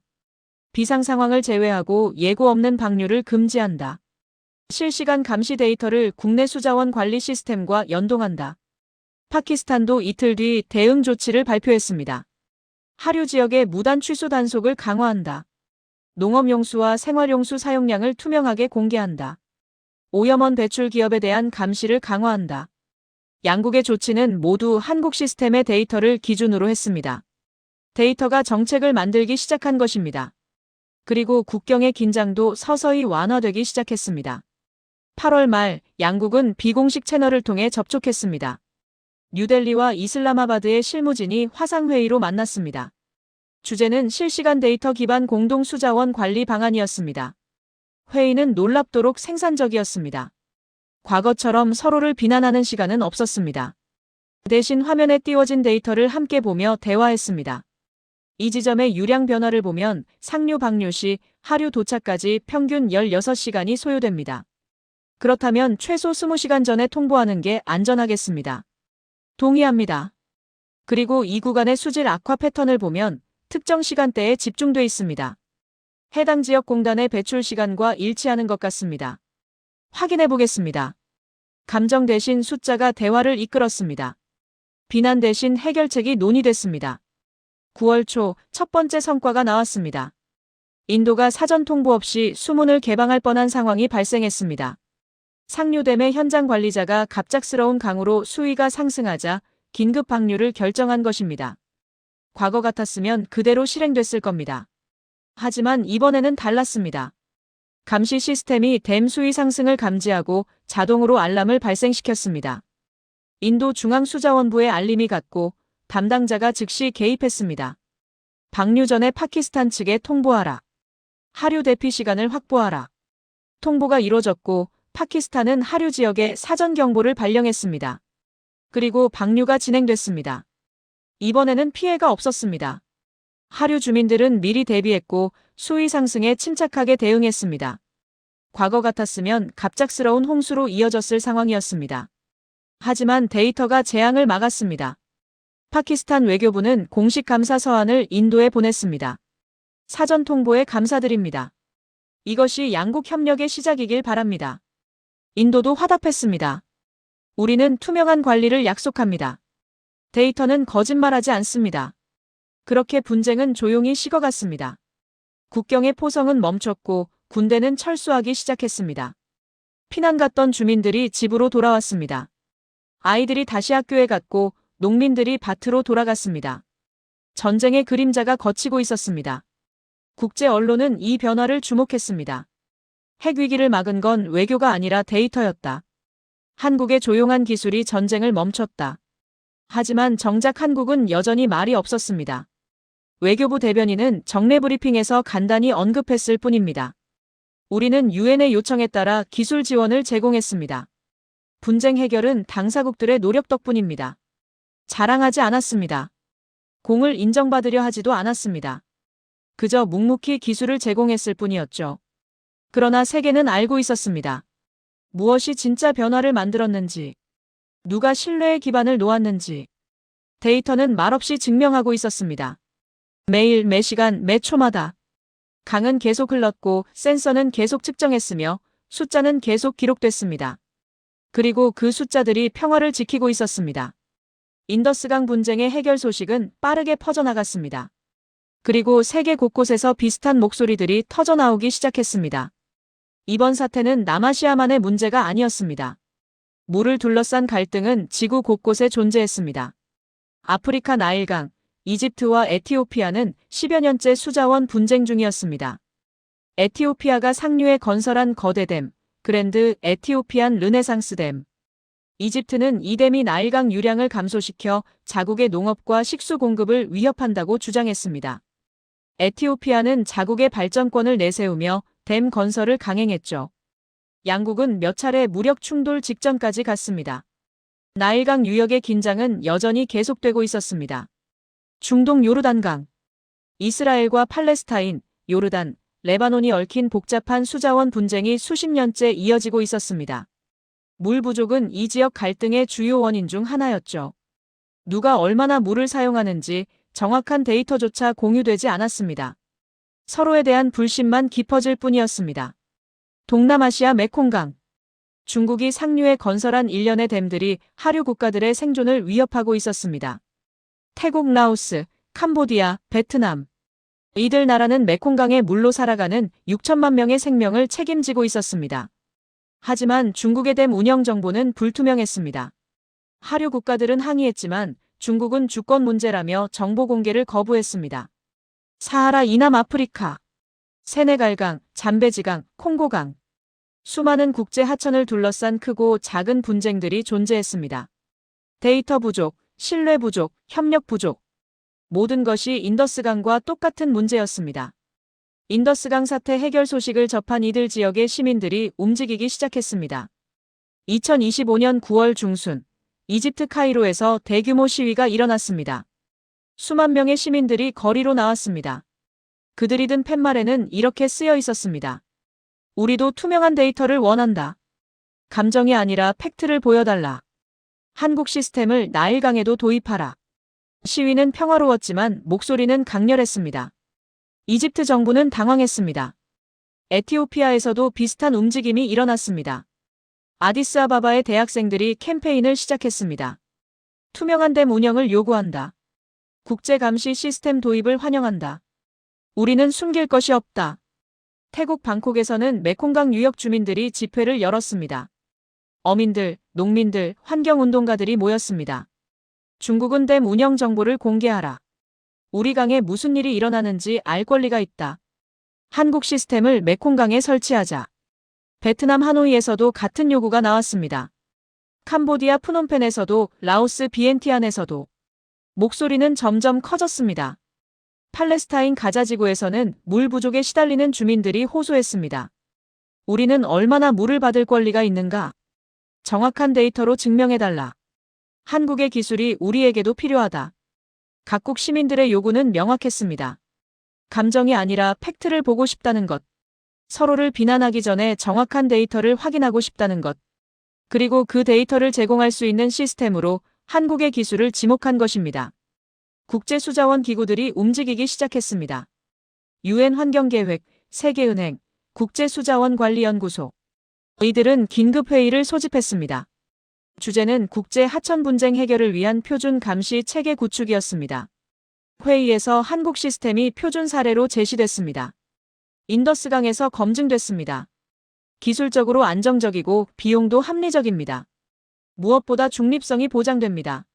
비상 상황을 제외하고 예고 없는 방류를 금지한다. 실시간 감시 데이터를 국내 수자원 관리 시스템과 연동한다. 파키스탄도 이틀 뒤 대응 조치를 발표했습니다. 하류 지역의 무단 취수 단속을 강화한다. 농업용수와 생활용수 사용량을 투명하게 공개한다. 오염원 배출 기업에 대한 감시를 강화한다. 양국의 조치는 모두 한국 시스템의 데이터를 기준으로 했습니다. 데이터가 정책을 만들기 시작한 것입니다. 그리고 국경의 긴장도 서서히 완화되기 시작했습니다. 8월 말 양국은 비공식 채널을 통해 접촉했습니다. 뉴델리와 이슬라마바드의 실무진이 화상회의로 만났습니다. 주제는 실시간 데이터 기반 공동 수자원 관리 방안이었습니다. 회의는 놀랍도록 생산적이었습니다. 과거처럼 서로를 비난하는 시간은 없었습니다. 대신 화면에 띄워진 데이터를 함께 보며 대화했습니다. 이 지점의 유량 변화를 보면 상류 방류 시 하류 도착까지 평균 16시간이 소요됩니다. 그렇다면 최소 20시간 전에 통보하는 게 안전하겠습니다. 동의합니다. 그리고 이 구간의 수질 악화 패턴을 보면 특정 시간대에 집중돼 있습니다. 해당 지역 공단의 배출 시간과 일치하는 것 같습니다. 확인해 보겠습니다. 감정 대신 숫자가 대화를 이끌었습니다. 비난 대신 해결책이 논의됐습니다. 9월 초 첫 번째 성과가 나왔습니다. 인도가 사전 통보 없이 수문을 개방할 뻔한 상황이 발생했습니다. 상류댐의 현장 관리자가 갑작스러운 강우로 수위가 상승하자 긴급 방류를 결정한 것입니다. 과거 같았으면 그대로 실행됐을 겁니다. 하지만 이번에는 달랐습니다. 감시 시스템이 댐 수위 상승을 감지하고 자동으로 알람을 발생시켰습니다. 인도 중앙수자원부에 알림이 갔고 담당자가 즉시 개입했습니다. 방류 전에 파키스탄 측에 통보하라. 하류 대피 시간을 확보하라. 통보가 이뤄졌고 파키스탄은 하류 지역에 사전 경보를 발령했습니다. 그리고 방류가 진행됐습니다. 이번에는 피해가 없었습니다. 하류 주민들은 미리 대비했고 수위 상승에 침착하게 대응했습니다. 과거 같았으면 갑작스러운 홍수로 이어졌을 상황이었습니다. 하지만 데이터가 재앙을 막았습니다. 파키스탄 외교부는 공식 감사 서한을 인도에 보냈습니다. 사전 통보에 감사드립니다. 이것이 양국 협력의 시작이길 바랍니다. 인도도 화답했습니다. 우리는 투명한 관리를 약속합니다. 데이터는 거짓말하지 않습니다. 그렇게 분쟁은 조용히 식어갔습니다. 국경의 포성은 멈췄고 군대는 철수하기 시작했습니다. 피난 갔던 주민들이 집으로 돌아왔습니다. 아이들이 다시 학교에 갔고 농민들이 밭으로 돌아갔습니다. 전쟁의 그림자가 걷히고 있었습니다. 국제 언론은 이 변화를 주목했습니다. 핵위기를 막은 건 외교가 아니라 데이터였다. 한국의 조용한 기술이 전쟁을 멈췄다. 하지만 정작 한국은 여전히 말이 없었습니다. 외교부 대변인은 정례 브리핑에서 간단히 언급했을 뿐입니다. 우리는 유엔의 요청에 따라 기술 지원을 제공했습니다. 분쟁 해결은 당사국들의 노력 덕분입니다. 자랑하지 않았습니다. 공을 인정받으려 하지도 않았습니다. 그저 묵묵히 기술을 제공했을 뿐이었죠. 그러나 세계는 알고 있었습니다. 무엇이 진짜 변화를 만들었는지, 누가 신뢰의 기반을 놓았는지, 데이터는 말없이 증명하고 있었습니다. 매일, 매 시간, 매 초마다. 강은 계속 흘렀고 센서는 계속 측정했으며 숫자는 계속 기록됐습니다. 그리고 그 숫자들이 평화를 지키고 있었습니다. 인더스강 분쟁의 해결 소식은 빠르게 퍼져나갔습니다. 그리고 세계 곳곳에서 비슷한 목소리들이 터져나오기 시작했습니다. 이번 사태는 남아시아만의 문제가 아니었습니다. 물을 둘러싼 갈등은 지구 곳곳에 존재했습니다. 아프리카 나일강, 이집트와 에티오피아는 10여 년째 수자원 분쟁 중이었습니다. 에티오피아가 상류에 건설한 거대 댐, 그랜드 에티오피안 르네상스 댐. 이집트는 이 댐이 나일강 유량을 감소시켜 자국의 농업과 식수 공급을 위협한다고 주장했습니다. 에티오피아는 자국의 발전권을 내세우며 댐 건설을 강행했죠. 양국은 몇 차례 무력 충돌 직전까지 갔습니다. 나일강 유역의 긴장은 여전히 계속되고 있었습니다. 중동 요르단강. 이스라엘과 팔레스타인, 요르단, 레바논이 얽힌 복잡한 수자원 분쟁이 수십 년째 이어지고 있었습니다. 물 부족은 이 지역 갈등의 주요 원인 중 하나였죠. 누가 얼마나 물을 사용하는지 정확한 데이터조차 공유되지 않았습니다. 서로에 대한 불신만 깊어질 뿐이었습니다. 동남아시아 메콩강. 중국이 상류에 건설한 일련의 댐들이 하류 국가들의 생존을 위협하고 있었습니다. 태국, 라오스, 캄보디아, 베트남. 이들 나라는 메콩강의 물로 살아가는 6천만 명의 생명을 책임지고 있었습니다. 하지만 중국의 댐 운영 정보는 불투명했습니다. 하류 국가들은 항의했지만 중국은 주권 문제라며 정보 공개를 거부했습니다. 사하라 이남 아프리카. 세네갈강, 잠베지강, 콩고강. 수많은 국제 하천을 둘러싼 크고 작은 분쟁들이 존재했습니다. 데이터 부족, 신뢰 부족, 협력 부족. 모든 것이 인더스강과 똑같은 문제였습니다. 인더스강 사태 해결 소식을 접한 이들 지역의 시민들이 움직이기 시작했습니다. 2025년 9월 중순, 이집트 카이로에서 대규모 시위가 일어났습니다. 수만 명의 시민들이 거리로 나왔습니다. 그들이 든 팻말에는 이렇게 쓰여 있었습니다. 우리도 투명한 데이터를 원한다. 감정이 아니라 팩트를 보여달라. 한국 시스템을 나일강에도 도입하라. 시위는 평화로웠지만 목소리는 강렬했습니다. 이집트 정부는 당황했습니다. 에티오피아에서도 비슷한 움직임이 일어났습니다. 아디스아바바의 대학생들이 캠페인을 시작했습니다. 투명한 댐 운영을 요구한다. 국제 감시 시스템 도입을 환영한다. 우리는 숨길 것이 없다. 태국 방콕에서는 메콩강 유역 주민들이 집회를 열었습니다. 어민들, 농민들, 환경운동가들이 모였습니다. 중국은 댐 운영 정보를 공개하라. 우리 강에 무슨 일이 일어나는지 알 권리가 있다. 한국 시스템을 메콩강에 설치하자. 베트남 하노이에서도 같은 요구가 나왔습니다. 캄보디아 프놈펜에서도, 라오스 비엔티안에서도 목소리는 점점 커졌습니다. 팔레스타인 가자 지구에서는 물 부족에 시달리는 주민들이 호소했습니다. 우리는 얼마나 물을 받을 권리가 있는가? 정확한 데이터로 증명해달라. 한국의 기술이 우리에게도 필요하다. 각국 시민들의 요구는 명확했습니다. 감정이 아니라 팩트를 보고 싶다는 것. 서로를 비난하기 전에 정확한 데이터를 확인하고 싶다는 것. 그리고 그 데이터를 제공할 수 있는 시스템으로 한국의 기술을 지목한 것입니다. 국제수자원 기구들이 움직이기 시작했습니다. UN 환경계획, 세계은행, 국제수자원관리연구소. 이들은 긴급회의를 소집했습니다. 주제는 국제 하천 분쟁 해결을 위한 표준 감시 체계 구축이었습니다. 회의에서 한국 시스템이 표준 사례로 제시됐습니다. 인더스강에서 검증됐습니다. 기술적으로 안정적이고 비용도 합리적입니다. 무엇보다 중립성이 보장됩니다.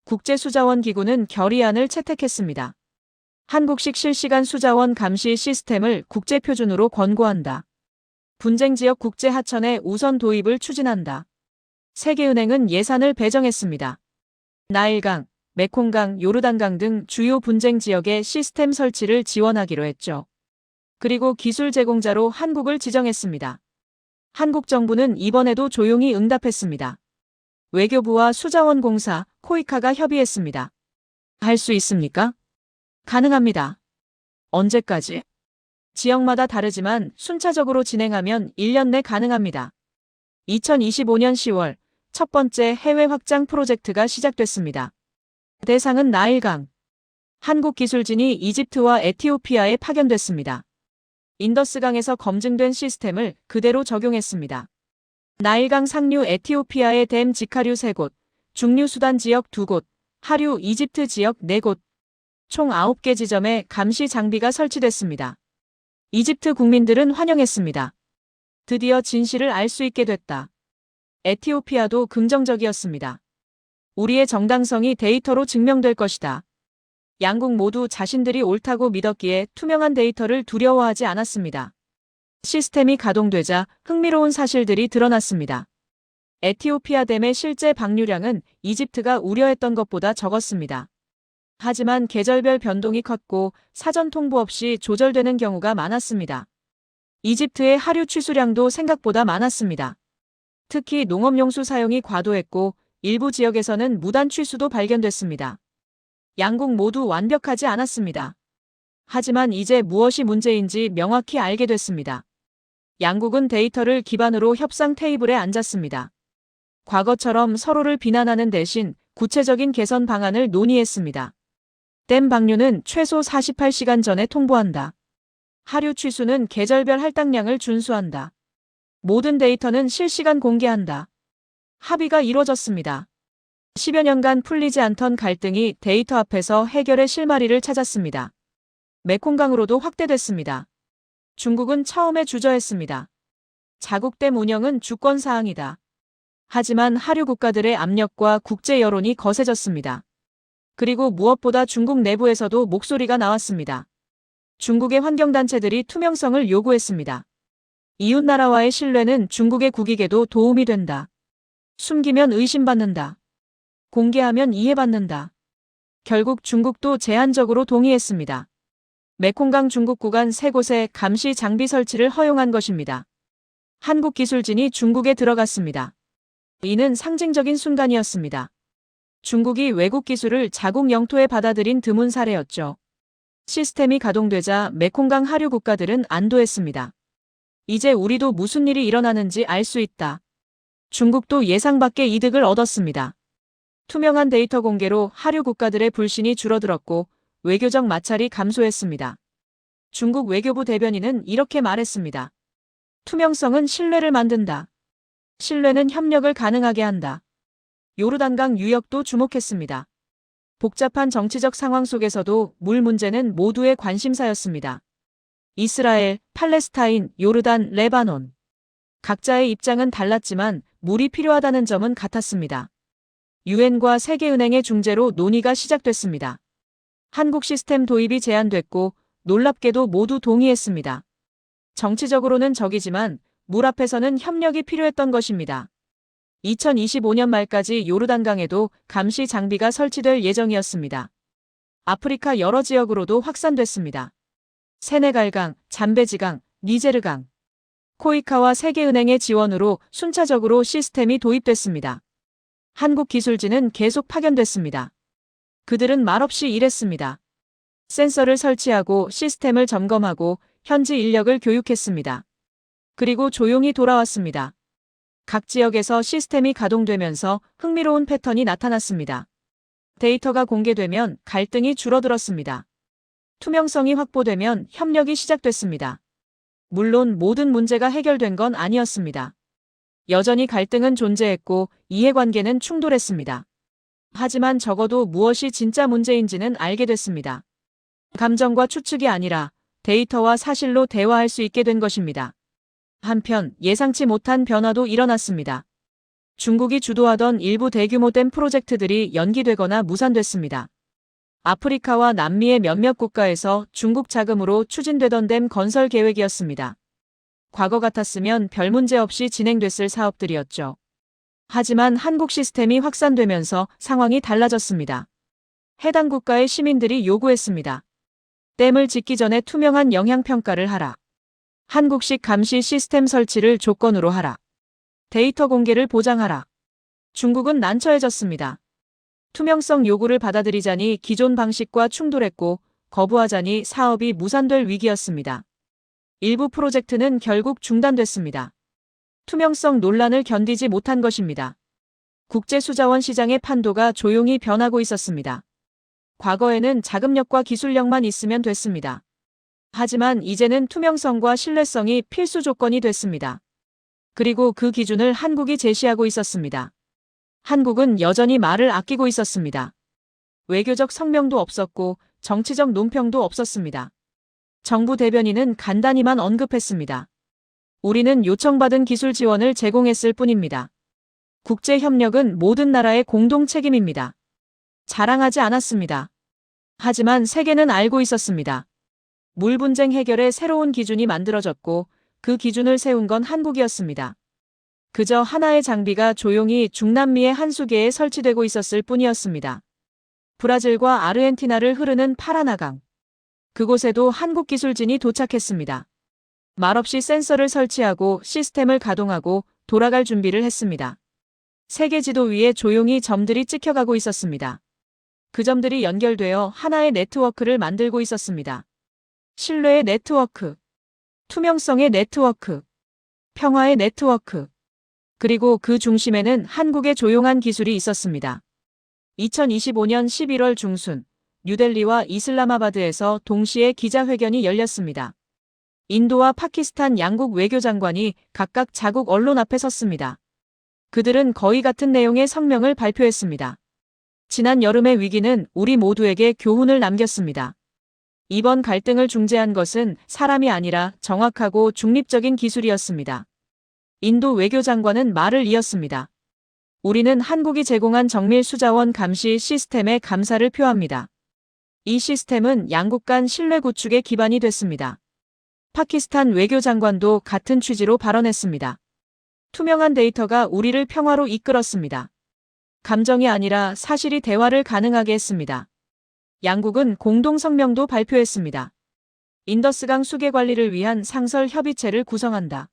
국제수자원 기구는 결의안을 채택했습니다. 한국식 실시간 수자원 감시 시스템을 국제표준으로 권고한다. 분쟁지역 국제하천의 우선 도입을 추진한다. 세계은행은 예산을 배정했습니다. 나일강, 메콩강, 요르단강 등 주요 분쟁 지역의 시스템 설치를 지원하기로 했죠. 그리고 기술 제공자로 한국을 지정했습니다. 한국 정부는 이번에도 조용히 응답했습니다. 외교부와 수자원공사, 코이카가 협의했습니다. 할 수 있습니까? 가능합니다. 언제까지? 지역마다 다르지만 순차적으로 진행하면 1년 내 가능합니다. 2025년 10월 첫 번째 해외 확장 프로젝트가 시작됐습니다. 대상은 나일강. 한국 기술진이 이집트와 에티오피아에 파견됐습니다. 인더스강에서 검증된 시스템을 그대로 적용했습니다. 나일강 상류 에티오피아의 댐 지카류 3곳, 중류 수단 지역 2곳, 하류 이집트 지역 4곳, 총 9개 지점에 감시 장비가 설치됐습니다. 이집트 국민들은 환영했습니다. 드디어 진실을 알 수 있게 됐다. 에티오피아도 긍정적이었습니다. 우리의 정당성이 데이터로 증명될 것이다. 양국 모두 자신들이 옳다고 믿었기에 투명한 데이터를 두려워하지 않았습니다. 시스템이 가동되자 흥미로운 사실들이 드러났습니다. 에티오피아 댐의 실제 방류량은 이집트가 우려했던 것보다 적었습니다. 하지만 계절별 변동이 컸고 사전 통보 없이 조절되는 경우가 많았습니다. 이집트의 하류 취수량도 생각보다 많았습니다. 특히 농업용수 사용이 과도했고 일부 지역에서는 무단 취수도 발견됐습니다. 양국 모두 완벽하지 않았습니다. 하지만 이제 무엇이 문제인지 명확히 알게 됐습니다. 양국은 데이터를 기반으로 협상 테이블에 앉았습니다. 과거처럼 서로를 비난하는 대신 구체적인 개선 방안을 논의했습니다. 댐 방류는 최소 48시간 전에 통보한다. 하류 취수는 계절별 할당량을 준수한다. 모든 데이터는 실시간 공개한다. 합의가 이루어졌습니다. 10여 년간 풀리지 않던 갈등이 데이터 앞에서 해결의 실마리를 찾았습니다. 메콩강으로도 확대됐습니다. 중국은 처음에 주저했습니다. 자국댐 운영은 주권사항이다. 하지만 하류 국가들의 압력과 국제 여론이 거세졌습니다. 그리고 무엇보다 중국 내부에서도 목소리가 나왔습니다. 중국의 환경단체들이 투명성을 요구했습니다. 이웃나라와의 신뢰는 중국의 국익에도 도움이 된다. 숨기면 의심받는다. 공개하면 이해받는다. 결국 중국도 제한적으로 동의했습니다. 메콩강 중국 구간 3곳에 감시 장비 설치를 허용한 것입니다. 한국 기술진이 중국에 들어갔습니다. 이는 상징적인 순간이었습니다. 중국이 외국 기술을 자국 영토에 받아들인 드문 사례였죠. 시스템이 가동되자 메콩강 하류 국가들은 안도했습니다. 이제 우리도 무슨 일이 일어나는지 알 수 있다. 중국도 예상 밖의 이득을 얻었습니다. 투명한 데이터 공개로 하류 국가들의 불신이 줄어들었고 외교적 마찰이 감소했습니다. 중국 외교부 대변인은 이렇게 말했습니다. 투명성은 신뢰를 만든다. 신뢰는 협력을 가능하게 한다. 요르단강 유역도 주목했습니다. 복잡한 정치적 상황 속에서도 물 문제는 모두의 관심사였습니다. 이스라엘, 팔레스타인, 요르단, 레바논. 각자의 입장은 달랐지만 물이 필요하다는 점은 같았습니다. 유엔과 세계은행의 중재로 논의가 시작됐습니다. 한국 시스템 도입이 제안됐고 놀랍게도 모두 동의했습니다. 정치적으로는 적이지만 물 앞에서는 협력이 필요했던 것입니다. 2025년 말까지 요르단강에도 감시 장비가 설치될 예정이었습니다. 아프리카 여러 지역으로도 확산됐습니다. 세네갈강, 잠베지강, 니제르강, 코이카와 세계은행의 지원으로 순차적으로 시스템이 도입됐습니다. 한국기술진은 계속 파견됐습니다. 그들은 말없이 일했습니다. 센서를 설치하고 시스템을 점검하고 현지 인력을 교육했습니다. 그리고 조용히 돌아왔습니다. 각 지역에서 시스템이 가동되면서 흥미로운 패턴이 나타났습니다. 데이터가 공개되면 갈등이 줄어들었습니다. 투명성이 확보되면 협력이 시작됐습니다. 물론 모든 문제가 해결된 건 아니었습니다. 여전히 갈등은 존재했고 이해관계는 충돌했습니다. 하지만 적어도 무엇이 진짜 문제인지는 알게 됐습니다. 감정과 추측이 아니라 데이터와 사실로 대화할 수 있게 된 것입니다. 한편 예상치 못한 변화도 일어났습니다. 중국이 주도하던 일부 대규모 댐 프로젝트들이 연기되거나 무산됐습니다. 아프리카와 남미의 몇몇 국가에서 중국 자금으로 추진되던 댐 건설 계획이었습니다. 과거 같았으면 별 문제 없이 진행됐을 사업들이었죠. 하지만 한국 시스템이 확산되면서 상황이 달라졌습니다. 해당 국가의 시민들이 요구했습니다. 댐을 짓기 전에 투명한 영향평가를 하라. 한국식 감시 시스템 설치를 조건으로 하라. 데이터 공개를 보장하라. 중국은 난처해졌습니다. 투명성 요구를 받아들이자니 기존 방식과 충돌했고 거부하자니 사업이 무산될 위기였습니다. 일부 프로젝트는 결국 중단됐습니다. 투명성 논란을 견디지 못한 것입니다. 국제수자원 시장의 판도가 조용히 변하고 있었습니다. 과거에는 자금력과 기술력만 있으면 됐습니다. 하지만 이제는 투명성과 신뢰성이 필수 조건이 됐습니다. 그리고 그 기준을 한국이 제시하고 있었습니다. 한국은 여전히 말을 아끼고 있었습니다. 외교적 성명도 없었고 정치적 논평도 없었습니다. 정부 대변인은 간단히만 언급했습니다. 우리는 요청받은 기술 지원을 제공했을 뿐입니다. 국제 협력은 모든 나라의 공동 책임입니다. 자랑하지 않았습니다. 하지만 세계는 알고 있었습니다. 물 분쟁 해결에 새로운 기준이 만들어졌고 그 기준을 세운 건 한국이었습니다. 그저 하나의 장비가 조용히 중남미의 한수계에 설치되고 있었을 뿐이었습니다. 브라질과 아르헨티나를 흐르는 파라나강. 그곳에도 한국 기술진이 도착했습니다. 말없이 센서를 설치하고 시스템을 가동하고 돌아갈 준비를 했습니다. 세계 지도 위에 조용히 점들이 찍혀가고 있었습니다. 그 점들이 연결되어 하나의 네트워크를 만들고 있었습니다. 신뢰의 네트워크, 투명성의 네트워크, 평화의 네트워크. 그리고 그 중심에는 한국의 조용한 기술이 있었습니다. 2025년 11월 중순, 뉴델리와 이슬라마바드에서 동시에 기자회견이 열렸습니다. 인도와 파키스탄 양국 외교장관이 각각 자국 언론 앞에 섰습니다. 그들은 거의 같은 내용의 성명을 발표했습니다. 지난 여름의 위기는 우리 모두에게 교훈을 남겼습니다. 이번 갈등을 중재한 것은 사람이 아니라 정확하고 중립적인 기술이었습니다. 인도 외교장관은 말을 이었습니다. 우리는 한국이 제공한 정밀 수자원 감시 시스템에 감사를 표합니다. 이 시스템은 양국 간 신뢰 구축의 기반이 됐습니다. 파키스탄 외교장관도 같은 취지로 발언했습니다. 투명한 데이터가 우리를 평화로 이끌었습니다. 감정이 아니라 사실이 대화를 가능하게 했습니다. 양국은 공동 성명도 발표했습니다. 인더스강 수계 관리를 위한 상설 협의체를 구성한다.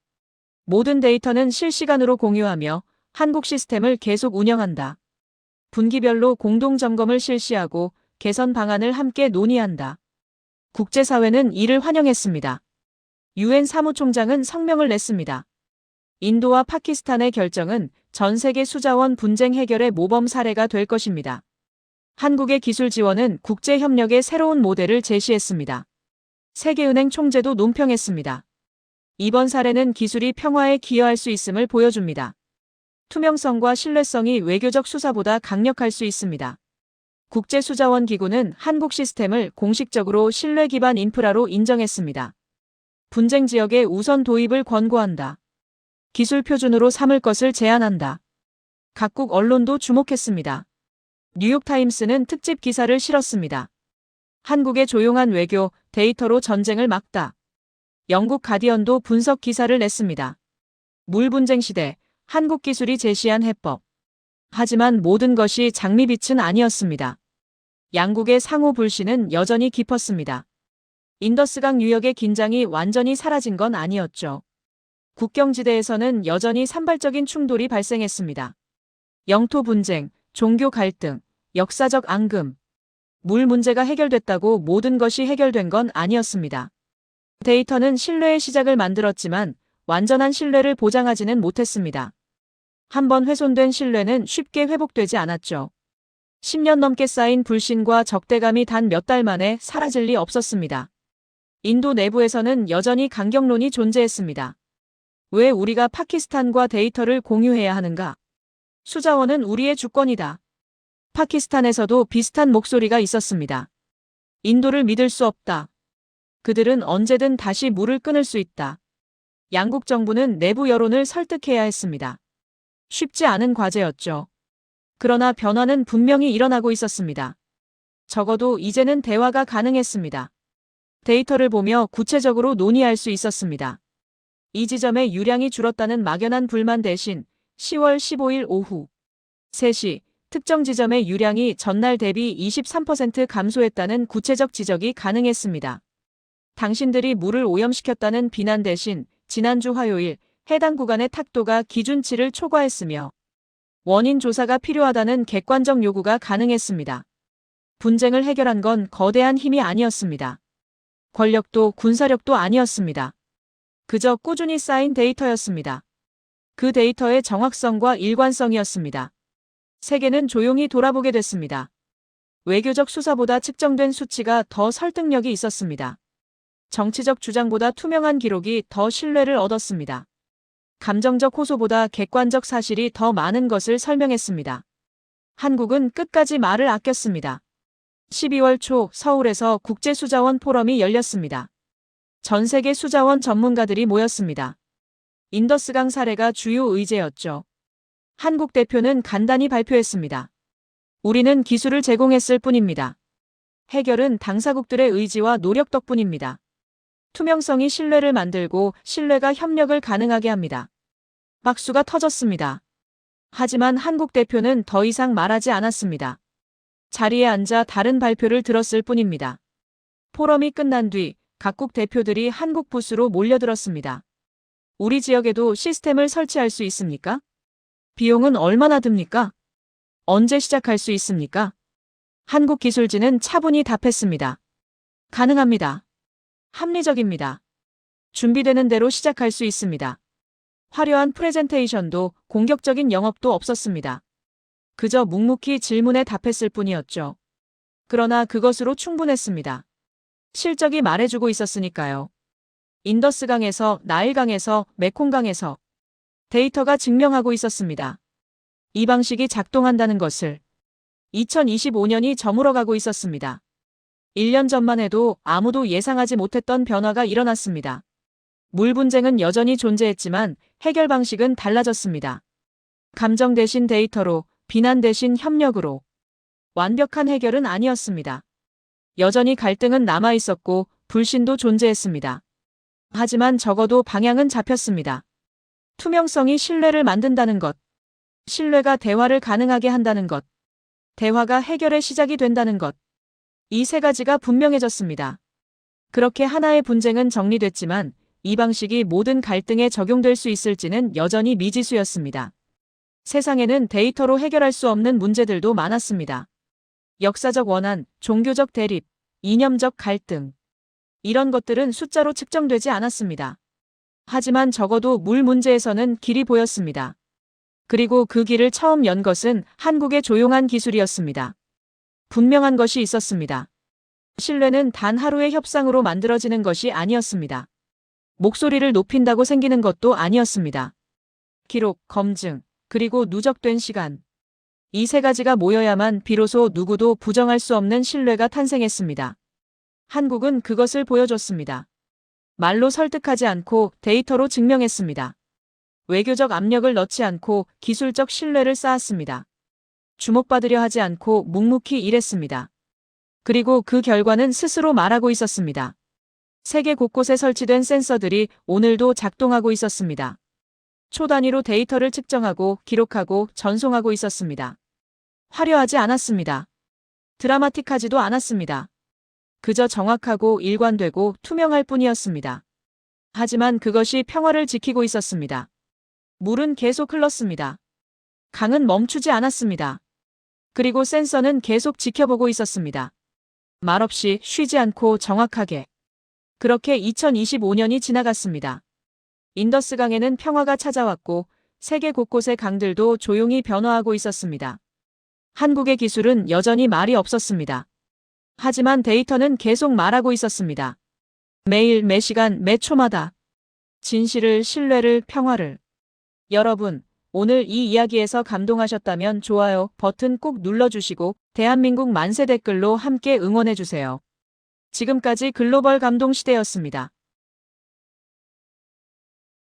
모든 데이터는 실시간으로 공유하며 한국 시스템을 계속 운영한다. 분기별로 공동 점검을 실시하고 개선 방안을 함께 논의한다. 국제사회는 이를 환영했습니다. 유엔 사무총장은 성명을 냈습니다. 인도와 파키스탄의 결정은 전 세계 수자원 분쟁 해결의 모범 사례가 될 것입니다. 한국의 기술 지원은 국제 협력의 새로운 모델을 제시했습니다. 세계은행 총재도 논평했습니다. 이번 사례는 기술이 평화에 기여할 수 있음을 보여줍니다. 투명성과 신뢰성이 외교적 수사보다 강력할 수 있습니다. 국제수자원기구는 한국 시스템을 공식적으로 신뢰 기반 인프라로 인정했습니다. 분쟁 지역의 우선 도입을 권고한다. 기술 표준으로 삼을 것을 제안한다. 각국 언론도 주목했습니다. 뉴욕타임스는 특집 기사를 실었습니다. 한국의 조용한 외교, 데이터로 전쟁을 막다. 영국 가디언도 분석 기사를 냈습니다. 물 분쟁 시대, 한국 기술이 제시한 해법. 하지만 모든 것이 장밋빛은 아니었습니다. 양국의 상호 불신은 여전히 깊었습니다. 인더스강 유역의 긴장이 완전히 사라진 건 아니었죠. 국경지대에서는 여전히 산발적인 충돌이 발생했습니다. 영토 분쟁, 종교 갈등, 역사적 앙금. 물 문제가 해결됐다고 모든 것이 해결된 건 아니었습니다. 데이터는 신뢰의 시작을 만들었지만 완전한 신뢰를 보장하지는 못했습니다. 한번 훼손된 신뢰는 쉽게 회복되지 않았죠. 10년 넘게 쌓인 불신과 적대감이 단 몇 달 만에 사라질 리 없었습니다. 인도 내부에서는 여전히 강경론이 존재했습니다. 왜 우리가 파키스탄과 데이터를 공유해야 하는가? 수자원은 우리의 주권이다. 파키스탄에서도 비슷한 목소리가 있었습니다. 인도를 믿을 수 없다. 그들은 언제든 다시 물을 끊을 수 있다. 양국 정부는 내부 여론을 설득해야 했습니다. 쉽지 않은 과제였죠. 그러나 변화는 분명히 일어나고 있었습니다. 적어도 이제는 대화가 가능했습니다. 데이터를 보며 구체적으로 논의할 수 있었습니다. 이 지점의 유량이 줄었다는 막연한 불만 대신 10월 15일 오후 3시 특정 지점의 유량이 전날 대비 23% 감소했다는 구체적 지적이 가능했습니다. 당신들이 물을 오염시켰다는 비난 대신 지난주 화요일 해당 구간의 탁도가 기준치를 초과했으며 원인 조사가 필요하다는 객관적 요구가 가능했습니다. 분쟁을 해결한 건 거대한 힘이 아니었습니다. 권력도 군사력도 아니었습니다. 그저 꾸준히 쌓인 데이터였습니다. 그 데이터의 정확성과 일관성이었습니다. 세계는 조용히 돌아보게 됐습니다. 외교적 수사보다 측정된 수치가 더 설득력이 있었습니다. 정치적 주장보다 투명한 기록이 더 신뢰를 얻었습니다. 감정적 호소보다 객관적 사실이 더 많은 것을 설명했습니다. 한국은 끝까지 말을 아꼈습니다. 12월 초 서울에서 국제수자원 포럼이 열렸습니다. 전 세계 수자원 전문가들이 모였습니다. 인더스강 사례가 주요 의제였죠. 한국 대표는 간단히 발표했습니다. 우리는 기술을 제공했을 뿐입니다. 해결은 당사국들의 의지와 노력 덕분입니다. 투명성이 신뢰를 만들고 신뢰가 협력을 가능하게 합니다. 박수가 터졌습니다. 하지만 한국 대표는 더 이상 말하지 않았습니다. 자리에 앉아 다른 발표를 들었을 뿐입니다. 포럼이 끝난 뒤 각국 대표들이 한국 부스로 몰려들었습니다. 우리 지역에도 시스템을 설치할 수 있습니까? 비용은 얼마나 듭니까? 언제 시작할 수 있습니까? 한국기술진은 차분히 답했습니다. 가능합니다. 합리적입니다. 준비되는 대로 시작할 수 있습니다. 화려한 프레젠테이션도 공격적인 영업도 없었습니다. 그저 묵묵히 질문에 답했을 뿐이었죠. 그러나 그것으로 충분했습니다. 실적이 말해주고 있었으니까요. 인더스강에서, 나일강에서, 메콩강에서 데이터가 증명하고 있었습니다. 이 방식이 작동한다는 것을 2025년이 저물어가고 있었습니다. 1년 전만 해도 아무도 예상하지 못했던 변화가 일어났습니다. 물 분쟁은 여전히 존재했지만 해결 방식은 달라졌습니다. 감정 대신 데이터로, 비난 대신 협력으로. 완벽한 해결은 아니었습니다. 여전히 갈등은 남아있었고 불신도 존재했습니다. 하지만 적어도 방향은 잡혔습니다. 투명성이 신뢰를 만든다는 것. 신뢰가 대화를 가능하게 한다는 것. 대화가 해결의 시작이 된다는 것. 이 세 가지가 분명해졌습니다. 그렇게 하나의 분쟁은 정리됐지만 이 방식이 모든 갈등에 적용될 수 있을지는 여전히 미지수였습니다. 세상에는 데이터로 해결할 수 없는 문제들도 많았습니다. 역사적 원한, 종교적 대립, 이념적 갈등. 이런 것들은 숫자로 측정되지 않았습니다. 하지만 적어도 물 문제에서는 길이 보였습니다. 그리고 그 길을 처음 연 것은 한국의 조용한 기술이었습니다. 분명한 것이 있었습니다. 신뢰는 단 하루의 협상으로 만들어지는 것이 아니었습니다. 목소리를 높인다고 생기는 것도 아니었습니다. 기록, 검증, 그리고 누적된 시간. 이 세 가지가 모여야만 비로소 누구도 부정할 수 없는 신뢰가 탄생했습니다. 한국은 그것을 보여줬습니다. 말로 설득하지 않고 데이터로 증명했습니다. 외교적 압력을 넣지 않고 기술적 신뢰를 쌓았습니다. 주목받으려 하지 않고 묵묵히 일했습니다. 그리고 그 결과는 스스로 말하고 있었습니다. 세계 곳곳에 설치된 센서들이 오늘도 작동하고 있었습니다. 초 단위로 데이터를 측정하고 기록하고 전송하고 있었습니다. 화려하지 않았습니다. 드라마틱하지도 않았습니다. 그저 정확하고 일관되고 투명할 뿐이었습니다. 하지만 그것이 평화를 지키고 있었습니다. 물은 계속 흘렀습니다. 강은 멈추지 않았습니다. 그리고 센서는 계속 지켜보고 있었습니다. 말없이 쉬지 않고 정확하게. 그렇게 2025년이 지나갔습니다. 인더스강에는 평화가 찾아왔고 세계 곳곳의 강들도 조용히 변화하고 있었습니다. 한국의 기술은 여전히 말이 없었습니다. 하지만 데이터는 계속 말하고 있었습니다. 매일, 매시간, 매 초마다. 진실을, 신뢰를, 평화를. 여러분, 오늘 이 이야기에서 감동하셨다면 좋아요 버튼 꼭 눌러주시고 대한민국 만세 댓글로 함께 응원해주세요. 지금까지 글로벌 감동 시대였습니다.